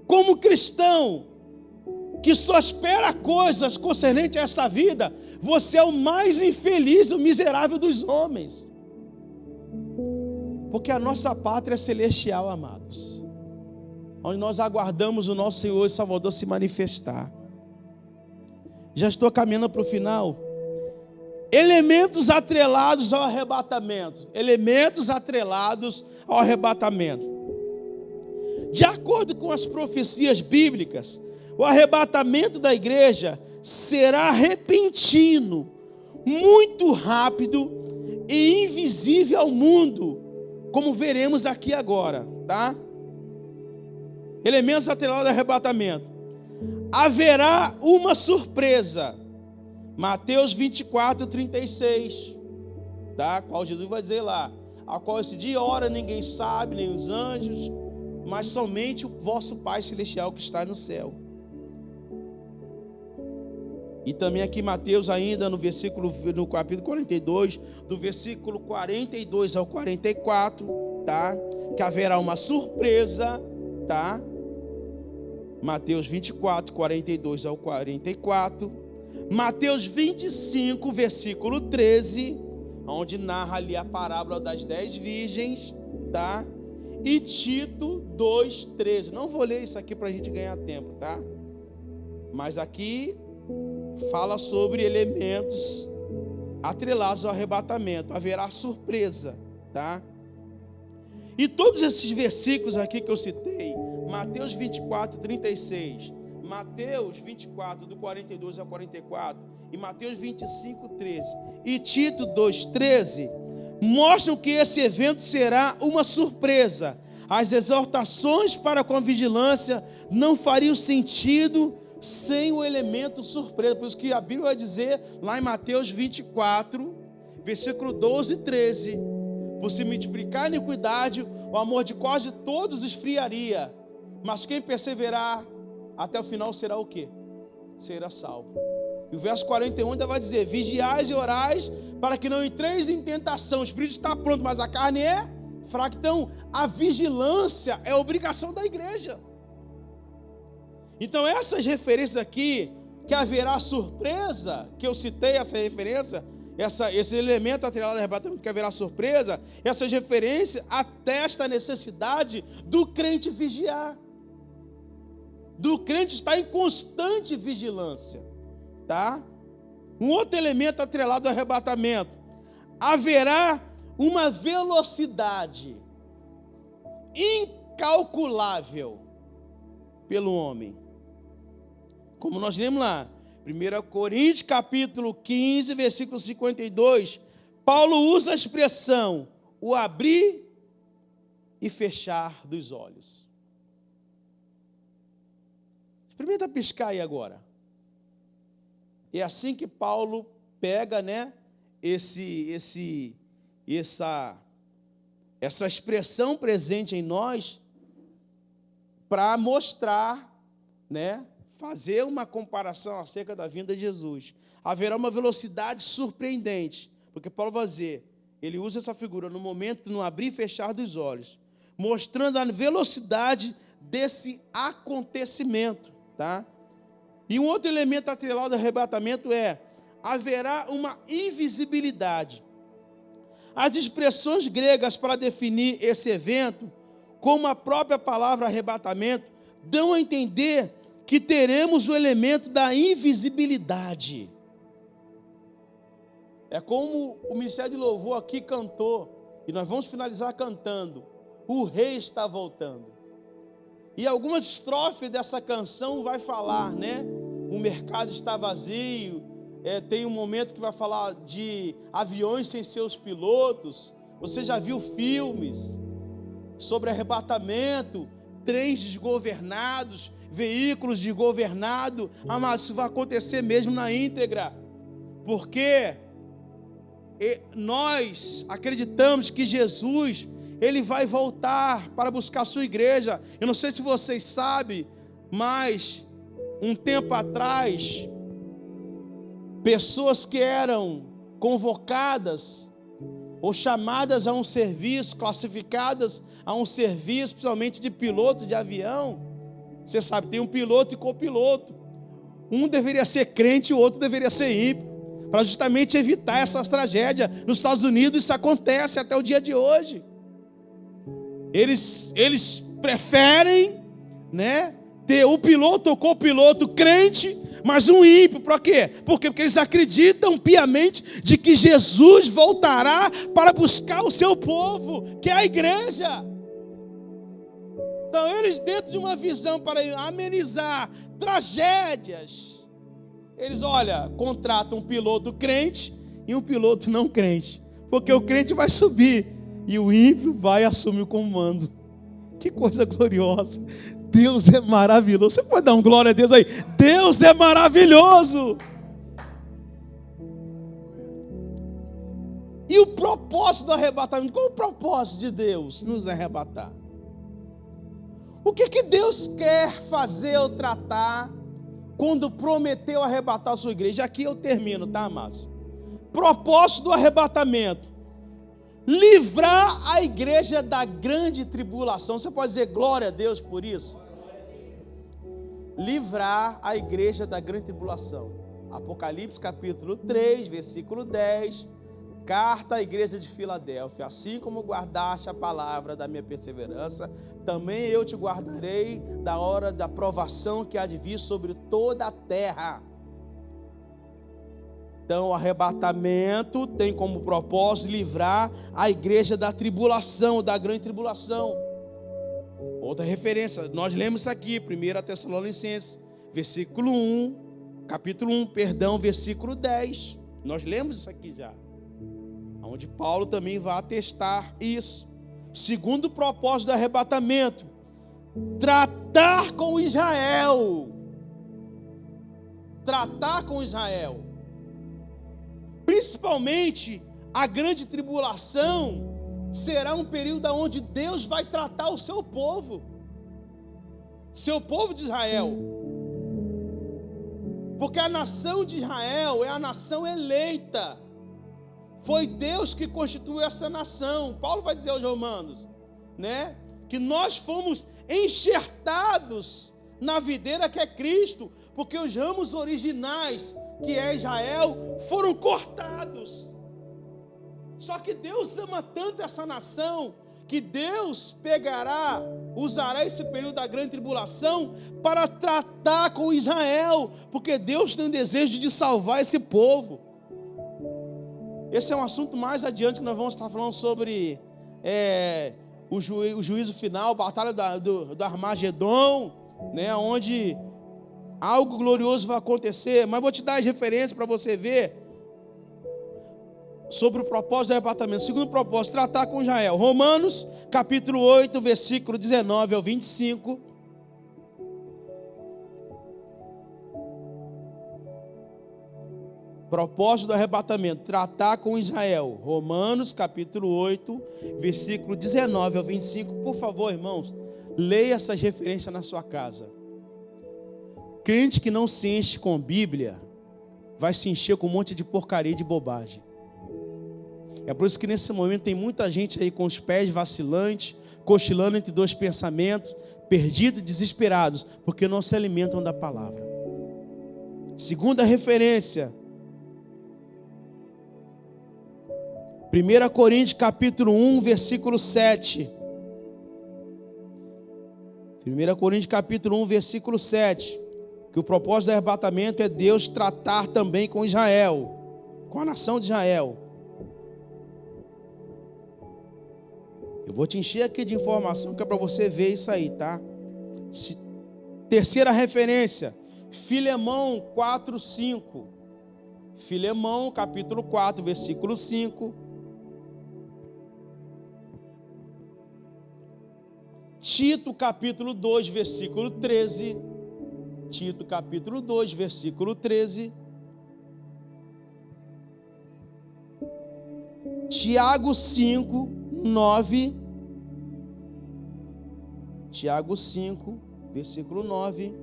como cristão, que só espera coisas concernentes a essa vida, você é o mais infeliz, o miserável dos homens. Porque a nossa pátria é celestial, amados, onde nós aguardamos o nosso Senhor e Salvador se manifestar. Já estou caminhando para o final. Elementos atrelados ao arrebatamento. Elementos atrelados ao arrebatamento. De acordo com as profecias bíblicas, o arrebatamento da igreja será repentino, muito rápido e invisível ao mundo, como veremos aqui agora, tá? Elementos atrelados ao arrebatamento. Haverá uma surpresa. Mateus 24, 36. Tá? Qual Jesus vai dizer lá. A qual esse dia e hora ninguém sabe, nem os anjos, mas somente o vosso Pai Celestial que está no céu. E também aqui Mateus ainda no capítulo 42, do versículo 42 ao 44, tá? Que haverá uma surpresa, tá? Mateus 24, 42 ao 44. Mateus 25, versículo 13, onde narra ali a parábola das 10 virgens, tá? E Tito 2, 13. Não vou ler isso aqui para a gente ganhar tempo, tá? Mas aqui fala sobre elementos atrelados ao arrebatamento. Haverá surpresa, tá? E todos esses versículos aqui que eu citei, Mateus 24, 36, Mateus 24, do 42 ao 44, e Mateus 25, 13, e Tito 2, 13, mostram que esse evento será uma surpresa. As exortações para com a vigilância não fariam sentido sem o elemento surpresa. Por isso que a Bíblia vai dizer, lá em Mateus 24, versículo 12 e 13, por se multiplicar a iniquidade, o amor de quase todos esfriaria, mas quem perseverar até o final será o quê? Será salvo. E o verso 41 ainda vai dizer: vigiais e orais para que não entreis em tentação. O espírito está pronto, mas a carne é fraca. Então, a vigilância é obrigação da igreja. Então, essas referências aqui, que haverá surpresa, que eu citei essa referência, esse elemento atrelado ao arrebatamento, que haverá surpresa, essas referências atestam a necessidade do crente vigiar, do crente estar em constante vigilância, tá? Um outro elemento atrelado ao arrebatamento: haverá uma velocidade incalculável pelo homem. Como nós lemos lá, 1 Coríntios capítulo 15, versículo 52, Paulo usa a expressão o abrir e fechar dos olhos. Experimenta piscar aí agora. É assim que Paulo pega, né, essa expressão presente em nós para mostrar, né, fazer uma comparação acerca da vinda de Jesus. Haverá uma velocidade surpreendente, porque Paulo vai dizer, ele usa essa figura no momento, no abrir e fechar dos olhos, mostrando a velocidade desse acontecimento, tá? E um outro elemento atrelado ao arrebatamento é: haverá uma invisibilidade. As expressões gregas para definir esse evento, como a própria palavra arrebatamento, dão a entender que teremos o elemento da invisibilidade. É como o Ministério de Louvor aqui cantou, e nós vamos finalizar cantando: o Rei está voltando. E algumas estrofes dessa canção vai falar, né? O mercado está vazio. Tem um momento que vai falar de aviões sem seus pilotos. Você já viu filmes sobre arrebatamento, trens desgovernados, veículos desgovernados. Mas isso vai acontecer mesmo na íntegra, porque nós acreditamos que Jesus, ele vai voltar para buscar a sua igreja. Eu não sei se vocês sabem, mas um tempo atrás, pessoas que eram convocadas ou chamadas a um serviço, classificadas a um serviço, principalmente de piloto de avião. Você sabe, tem um piloto e copiloto. Um deveria ser crente e o outro deveria ser ímpio, para justamente evitar essas tragédias. Nos Estados Unidos isso acontece até o dia de hoje. Eles preferem, né, ter o piloto ou copiloto crente, mas um ímpio. Para quê? Porque eles acreditam piamente de que Jesus voltará para buscar o seu povo, que é a igreja. Então eles, dentro de uma visão para amenizar tragédias, eles, contratam um piloto crente e um piloto não crente, porque o crente vai subir e o ímpio vai assumir o comando. Que coisa gloriosa! Deus é maravilhoso. Você pode dar um glória a Deus aí? Deus é maravilhoso. E o propósito do arrebatamento? Qual o propósito de Deus nos arrebatar? O que Deus quer fazer ou tratar quando prometeu arrebatar a sua igreja? Aqui eu termino, tá, amados? Propósito do arrebatamento: livrar a igreja da grande tribulação. Você pode dizer glória a Deus por isso? Livrar a igreja da grande tribulação. Apocalipse capítulo 3, versículo 10. Carta à igreja de Filadélfia: assim como guardaste a palavra da minha perseverança, também eu te guardarei da hora da provação que há de vir sobre toda a terra. Então, o arrebatamento tem como propósito livrar a igreja da tribulação, da grande tribulação. Outra referência, nós lemos isso aqui, 1 Tessalonicenses, versículo 1, capítulo 1, versículo 10. Nós lemos isso aqui já, onde Paulo também vai atestar isso. Segundo propósito do arrebatamento: tratar com Israel. Tratar com Israel. Principalmente a grande tribulação será um período onde Deus vai tratar o seu povo de Israel. Porque a nação de Israel é a nação eleita. Foi Deus que constituiu essa nação. Paulo vai dizer aos romanos, né, que nós fomos enxertados na videira que é Cristo, porque os ramos originais, que é Israel, foram cortados. Só que Deus ama tanto essa nação, que Deus usará esse período da grande tribulação para tratar com Israel, porque Deus tem o desejo de salvar esse povo. Esse é um assunto mais adiante que nós vamos estar falando sobre o juízo final, a batalha do Armagedon, né, onde algo glorioso vai acontecer. Mas vou te dar as referências para você ver sobre o propósito do arrebatamento. Segundo propósito, tratar com Israel. Romanos, capítulo 8, versículo 19 ao 25. Propósito do arrebatamento, tratar com Israel. Romanos, capítulo 8, versículo 19 ao 25. Por favor, irmãos, leia essas referências na sua casa. Crente que não se enche com Bíblia, vai se encher com um monte de porcaria e de bobagem. É por isso que nesse momento tem muita gente aí com os pés vacilantes, cochilando entre dois pensamentos, perdidos e desesperados, porque não se alimentam da palavra. Segunda referência, 1 Coríntios capítulo 1, versículo 7. 1 Coríntios capítulo 1, versículo 7. Que o propósito do arrebatamento é Deus tratar também com Israel, com a nação de Israel. Eu vou te encher aqui de informação que é para você ver isso aí, tá? Terceira referência, Filemão 4, 5. Filemão capítulo 4, versículo 5. Tito capítulo 2, versículo 13. Tito capítulo 2, versículo 13. Tiago 5, 9. Tiago 5, versículo 9.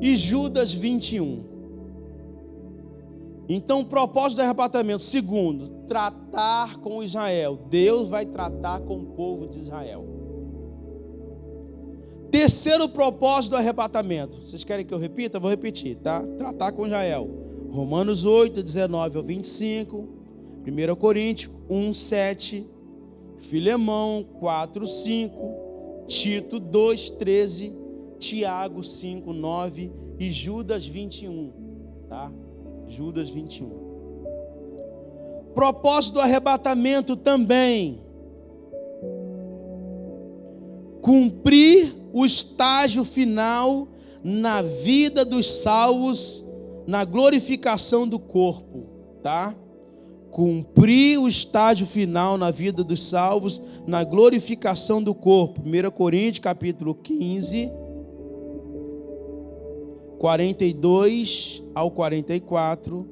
E Judas 21. Então, o propósito do arrebatamento, segundo, tratar com Israel. Deus vai tratar com o povo de Israel. Terceiro propósito do arrebatamento. Vocês querem que eu repita? Eu vou repetir, tá? Tratar com Israel. Romanos 8, 19 ao 25. 1 Coríntios 1, 7. Filemão 4, 5. Tito 2, 13. Tiago 5, 9. E Judas 21. Tá? Judas 21. Propósito do arrebatamento também. Cumprir o estágio final na vida dos salvos, na glorificação do corpo, tá? Cumprir o estágio final na vida dos salvos, na glorificação do corpo. 1 Coríntios capítulo 15, 42 ao 44.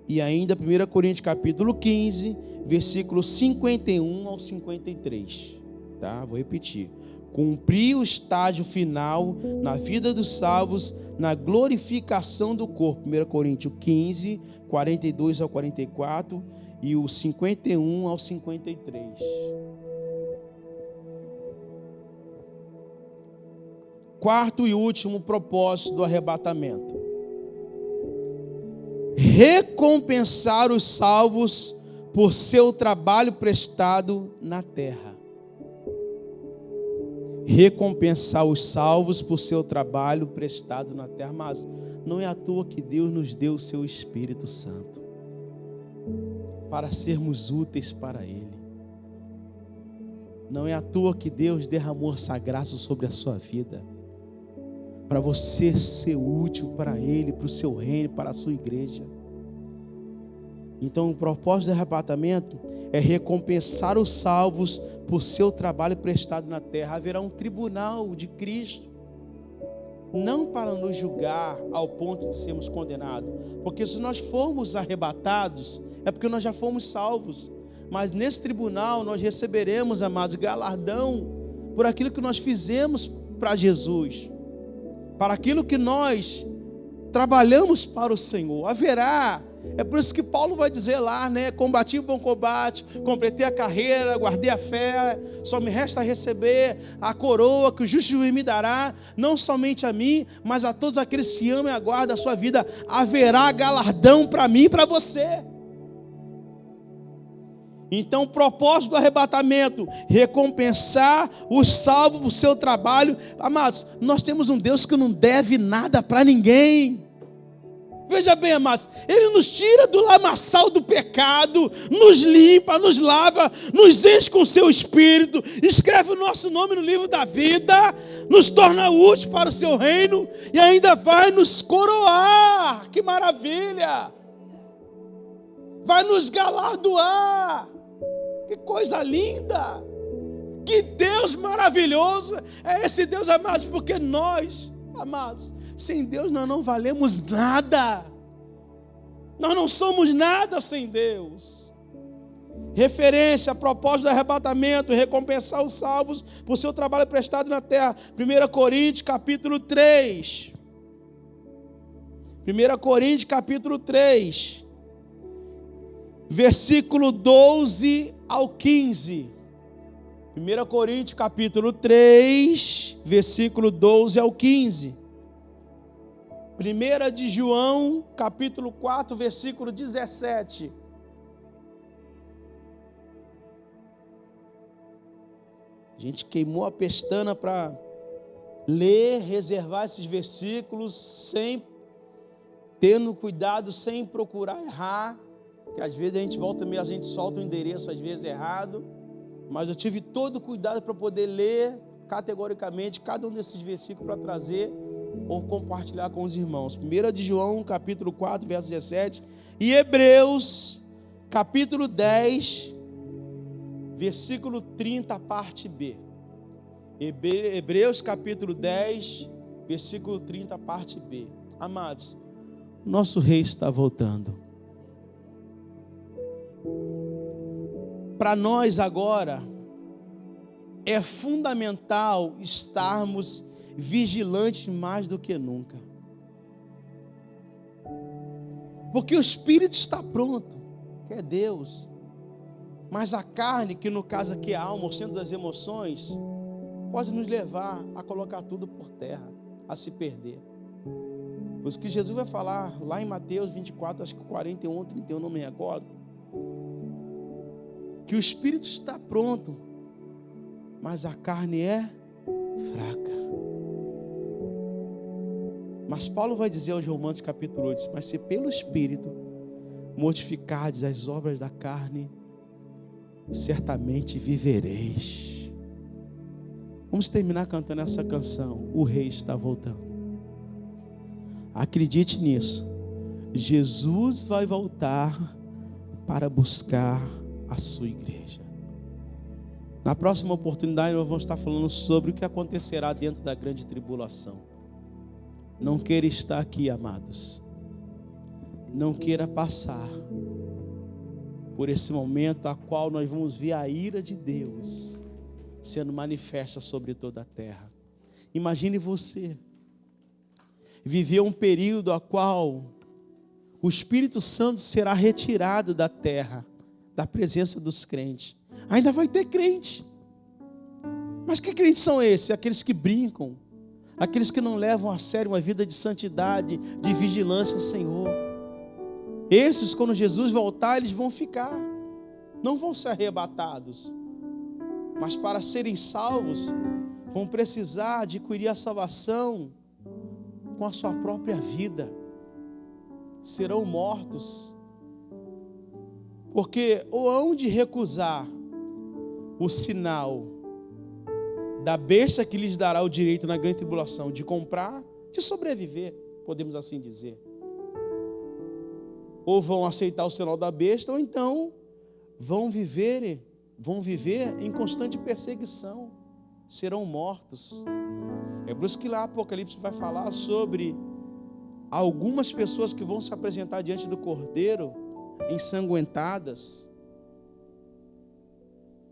E ainda 1 Coríntios capítulo 15, versículo 51 ao 53. Tá? Vou repetir. Cumprir o estágio final na vida dos salvos, na glorificação do corpo. 1 Coríntios 15, 42 ao 44 e o 51 ao 53. Quarto e último propósito do arrebatamento. Recompensar os salvos por seu trabalho prestado na terra. Recompensar os salvos por seu trabalho prestado na terra. Mas não é à toa que Deus nos deu o seu Espírito Santo para sermos úteis para Ele. Não é à toa que Deus derramou essa graça sobre a sua vida, para você ser útil para Ele, para o seu reino, para a sua igreja. Então o propósito do arrebatamento é recompensar os salvos por seu trabalho prestado na terra. Haverá um tribunal de Cristo, não para nos julgar ao ponto de sermos condenados, porque se nós formos arrebatados, é porque nós já fomos salvos, mas nesse tribunal nós receberemos, amados, galardão por aquilo que nós fizemos para Jesus. para aquilo que nós trabalhamos para o Senhor. Haverá. É por isso que Paulo vai dizer lá, né? Combati o bom combate, completei a carreira, guardei a fé, só me resta receber a coroa que o justo juiz me dará, não somente a mim, mas a todos aqueles que amam e aguardam a sua vida. Haverá galardão para mim e para você. Então, o propósito do arrebatamento, recompensar os salvos por seu trabalho. Amados, nós temos um Deus que não deve nada para ninguém. Veja bem, amados, Ele nos tira do lamaçal do pecado, nos limpa, nos lava, nos enche com o seu Espírito, escreve o nosso nome no livro da vida, nos torna úteis para o seu reino e ainda vai nos coroar. Que maravilha! Vai nos galardoar. Que coisa linda! Que Deus maravilhoso é esse Deus, amados, porque nós, amados, sem Deus nós não valemos nada. Nós não somos nada sem Deus. Referência, propósito do arrebatamento, recompensar os salvos por seu trabalho prestado na terra. 1 Coríntios capítulo 3. 1 Coríntios capítulo 3. Versículo 12 ao 15. 1 Coríntios capítulo 3, versículo 12 ao 15. 1 de João, capítulo 4, versículo 17. A gente queimou a pestana para ler, reservar esses versículos, sem tendo cuidado, sem procurar errar, que às vezes a gente volta meio, a gente solta o endereço às vezes errado, mas eu tive todo o cuidado para poder ler categoricamente cada um desses versículos para trazer ou compartilhar com os irmãos. 1 de João, capítulo 4, verso 17, e Hebreus, capítulo 10, versículo 30, parte B. Hebreus, capítulo 10, versículo 30, parte B. Amados, nosso rei está voltando. Para nós agora, é fundamental estarmos vigilantes mais do que nunca. Porque o Espírito está pronto, que é Deus. Mas a carne, que no caso aqui é a alma, o centro das emoções, pode nos levar a colocar tudo por terra, a se perder. Por isso que Jesus vai falar lá em Mateus 24, acho que 41 ou 31, não me recordo, que o Espírito está pronto, mas a carne é fraca. Mas Paulo vai dizer aos Romanos capítulo 8, mas se pelo Espírito mortificardes as obras da carne, certamente vivereis. Vamos terminar cantando essa canção. O Rei está voltando. Acredite nisso. Jesus vai voltar para buscar a sua igreja. Na próxima oportunidade nós vamos estar falando sobre o que acontecerá dentro da grande tribulação. Não queira estar aqui, amados. Não queira passar por esse momento a qual nós vamos ver a ira de Deus sendo manifesta sobre toda a terra. Imagine você viver um período a qual o Espírito Santo será retirado da terra, da presença dos crentes. Ainda vai ter crente. Mas que crentes são esses? Aqueles que brincam, aqueles que não levam a sério uma vida de santidade, de vigilância ao Senhor. Esses, quando Jesus voltar, eles vão ficar, não vão ser arrebatados, mas para serem salvos, vão precisar adquirir a salvação com a sua própria vida. Serão mortos, porque ou hão de recusar o sinal da besta que lhes dará o direito na grande tribulação de comprar, de sobreviver, podemos assim dizer. Ou vão aceitar o sinal da besta, ou então vão viver em constante perseguição, serão mortos. É por isso que lá Apocalipse vai falar sobre algumas pessoas que vão se apresentar diante do Cordeiro ensanguentadas.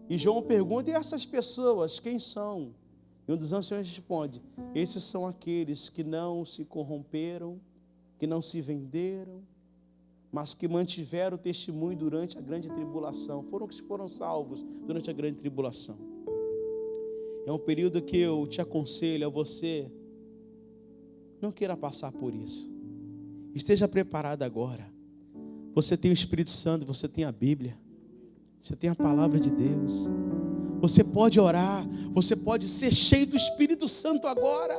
E João pergunta: e essas pessoas quem são? E um dos anciões responde: esses são aqueles que não se corromperam, que não se venderam, mas que mantiveram o testemunho durante a grande tribulação. Foram que foram salvos durante a grande tribulação. É um período que eu te aconselho a você, não queira passar por isso. Esteja preparado agora. Você tem o Espírito Santo, você tem a Bíblia, você tem a palavra de Deus. Você pode orar, você pode ser cheio do Espírito Santo agora.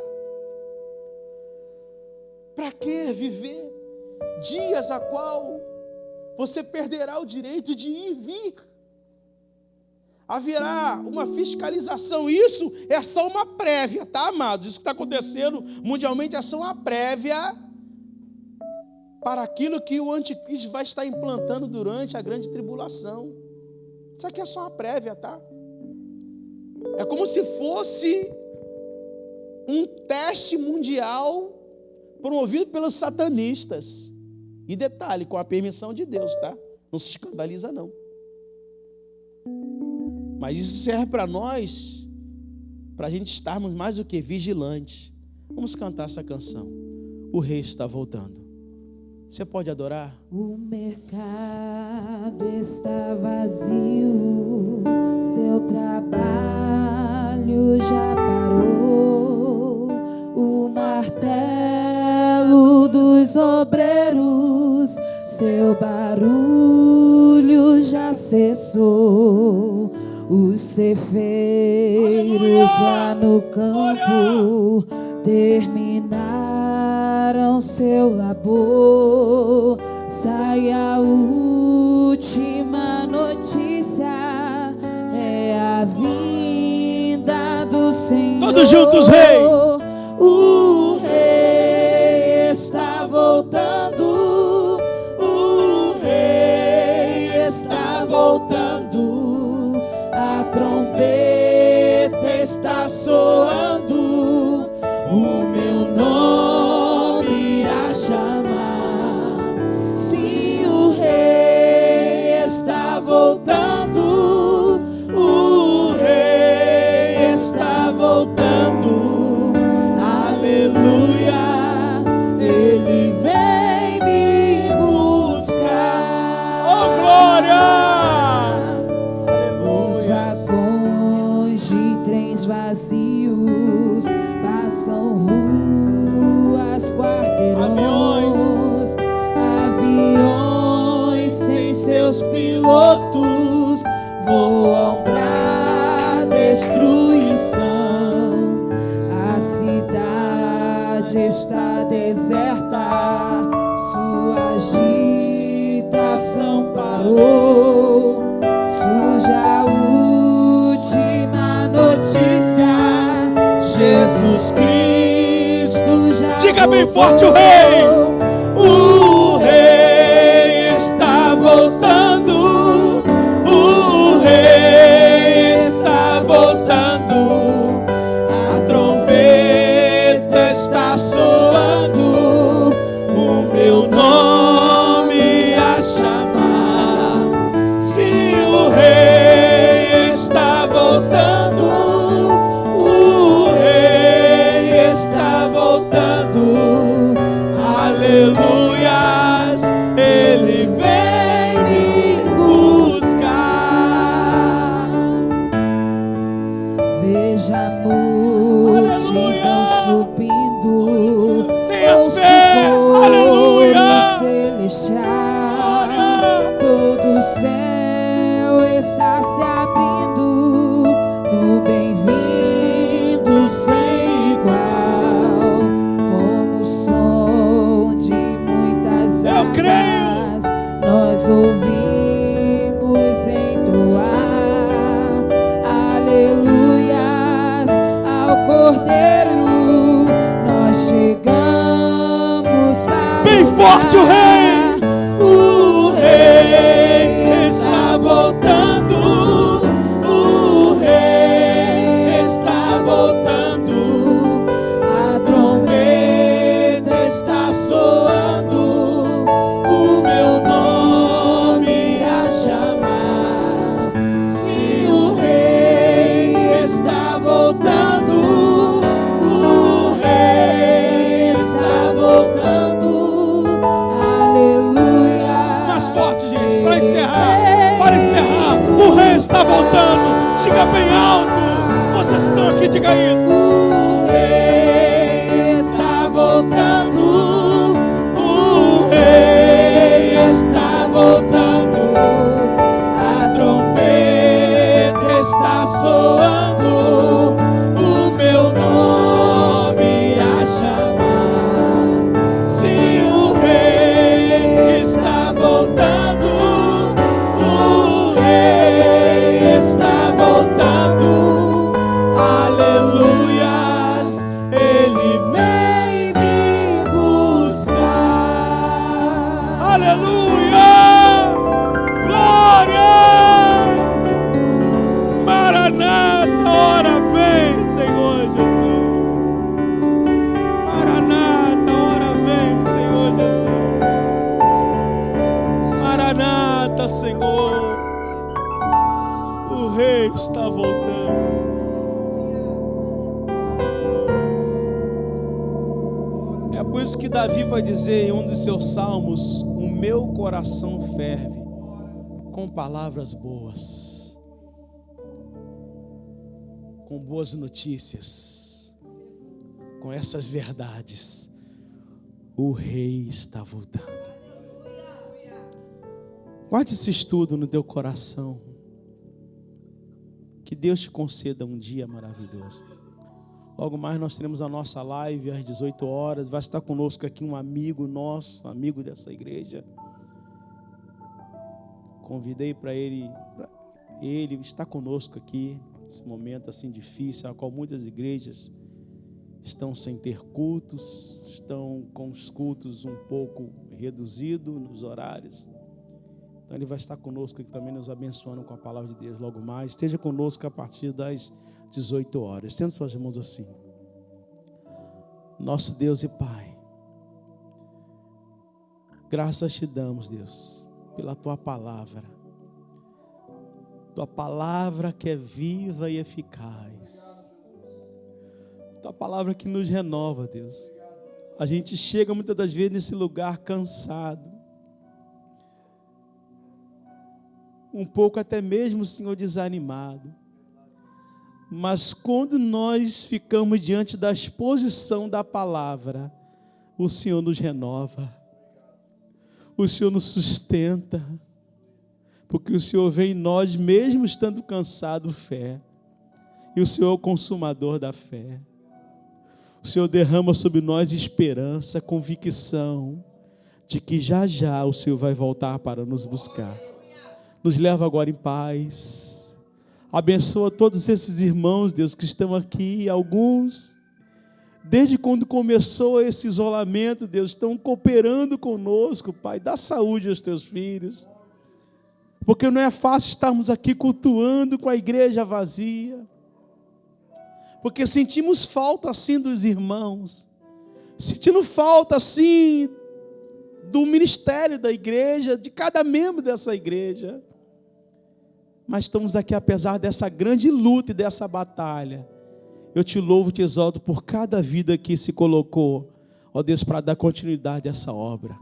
Para que viver dias a qual você perderá o direito de ir e vir? Haverá uma fiscalização. Isso é só uma prévia, tá, amados? Isso que está acontecendo mundialmente é só uma prévia para aquilo que o anticristo vai estar implantando durante a grande tribulação. Isso aqui é só uma prévia, tá? É como se fosse um teste mundial promovido pelos satanistas. E detalhe, com a permissão de Deus, tá? Não se escandaliza, não. Mas isso serve para nós, para a gente estarmos mais do que vigilantes. Vamos cantar essa canção. O Rei está voltando. Você pode adorar? O mercado está vazio, seu trabalho já parou. O martelo dos obreiros, seu barulho já cessou. Os ceifeiros lá no campo terminaram seu labor. Sai a última notícia, é a vinda do Senhor. Todos juntos, Rei! O Rei está voltando, o Rei está voltando, a trombeta está soando, o meu nome irá chamar. Sim, o Rei está voltando, o Rei está voltando, aleluia, Ele vem me buscar. Oh, glória! Os vagões de trens vazios passam ruas, quarteirões, aviões sem seus pilotos voam pra destruição. A cidade está deserta, sua agitação parou. Surge a última notícia, Jesus Cristo já Diga bem voltou. forte: o Rei! O Rei está voltando, o Rei está voltando, a trombeta está soando, o meu nome a chamar. Se o Rei está voltando, o Rei está voltando, aleluias, Ele vem me buscar. Veja a multidão subindo, Tenha ouça fé, o coro aleluia. celestial. Todo o céu está se abrindo no bem-vindo sem igual, como o som de muitas Eu creio. águas nós ouvimos entoar aleluias ao Cordeiro. Nós chegamos para Bem forte, o Rei! o Rei está voltando, o Rei está voltando, a trombeta está soando, o meu nome irá chamar. Se o Rei está voltando, voltando. Diga bem alto. Vocês estão aqui, diga isso. O Rei está voltando. O Rei está voltando. A trombeta está soando. O meu nome a chamar. Se o Rei está voltando, o Rei está voltando. Aleluias, Ele vem me buscar. Aleluia! Glória! Maranata, ora vem, Senhor Jesus. Maranata, ora vem, Senhor Jesus. Maranata, Senhor. O Rei está voltando. É por isso que Davi vai dizer em um dos seus salmos: o meu coração ferve com palavras boas, com boas notícias, com essas verdades. O Rei está voltando. Guarde esse estudo no teu coração. Que Deus te conceda um dia maravilhoso. Logo mais nós teremos a nossa live às 18 horas. Vai estar conosco aqui um amigo nosso, amigo dessa igreja. Convidei para ele está conosco aqui nesse momento assim difícil, a qual muitas igrejas estão sem ter cultos, estão com os cultos um pouco reduzidos nos horários. Então ele vai estar conosco aqui também, nos abençoando com a palavra de Deus logo mais. Esteja conosco a partir das 18 horas. Estenda suas mãos assim. Nosso Deus e Pai, graças te damos, Deus, pela tua palavra. Tua palavra que é viva e eficaz. Tua palavra que nos renova, Deus. A gente chega muitas das vezes nesse lugar cansado. Um pouco até mesmo, Senhor, desanimado. Mas quando nós ficamos diante da exposição da palavra, o Senhor nos renova. O Senhor nos sustenta. Porque o Senhor vê em nós, mesmo estando cansado, fé. E o Senhor é o consumador da fé. O Senhor derrama sobre nós esperança, convicção de que já já o Senhor vai voltar para nos buscar. Nos leva agora em paz. Abençoa todos esses irmãos, Deus, que estão aqui. Alguns, desde quando começou esse isolamento, Deus, estão cooperando conosco, Pai. Dá saúde aos teus filhos. Porque não é fácil estarmos aqui cultuando com a igreja vazia. Porque sentimos falta, assim, dos irmãos. Sentindo falta, assim, do ministério da igreja, de cada membro dessa igreja. Mas estamos aqui apesar dessa grande luta e dessa batalha. Eu te louvo e te exalto por cada vida que se colocou, ó Deus, para dar continuidade a essa obra.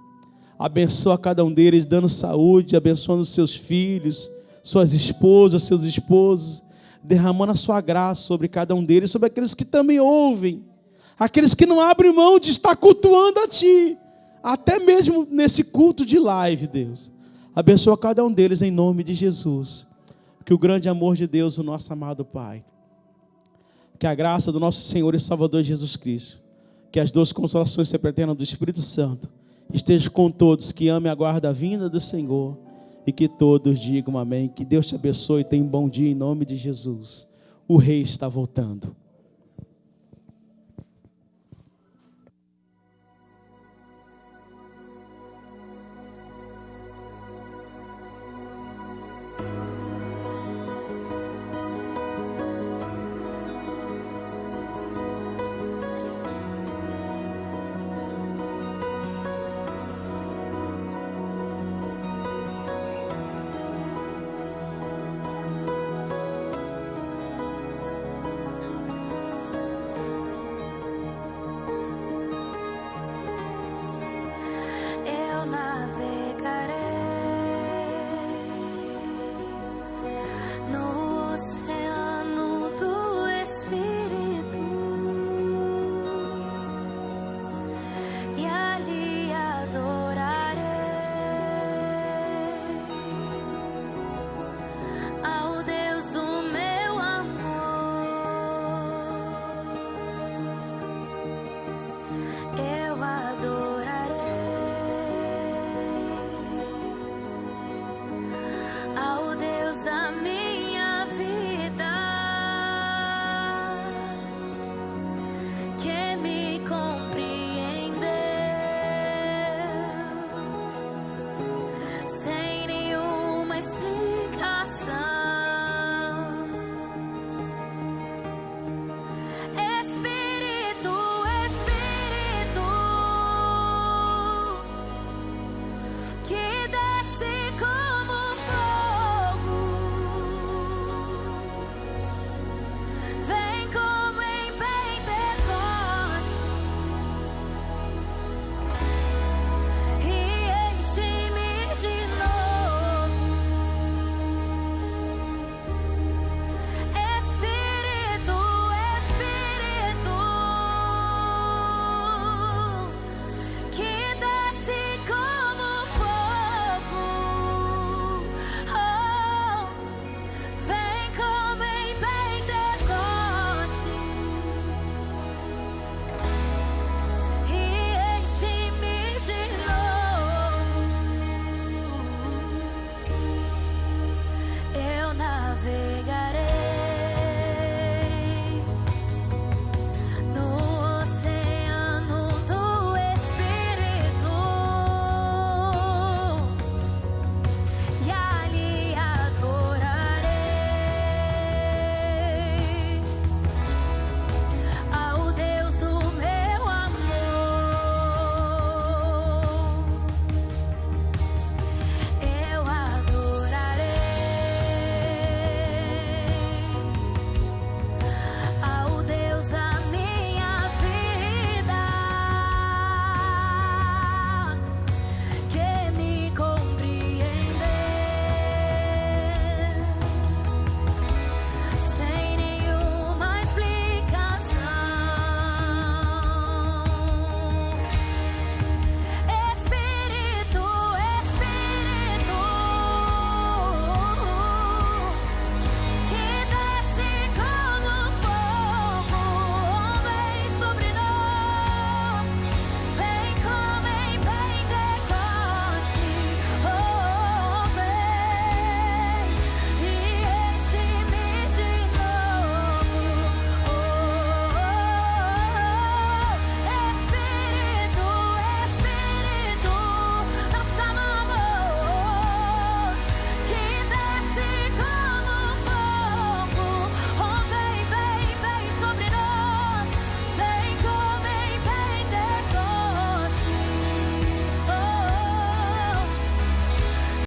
Abençoa cada um deles, dando saúde, abençoando seus filhos, suas esposas, seus esposos, derramando a sua graça sobre cada um deles, sobre aqueles que também ouvem, aqueles que não abrem mão de estar cultuando a Ti, até mesmo nesse culto de live, Deus. Abençoa cada um deles em nome de Jesus. Que o grande amor de Deus, o nosso amado Pai, que a graça do nosso Senhor e Salvador Jesus Cristo, que as duas consolações sempre eternas do Espírito Santo, esteja com todos que amem e aguardam a vinda do Senhor, e que todos digam amém. Que Deus te abençoe e tenha um bom dia em nome de Jesus. O Rei está voltando.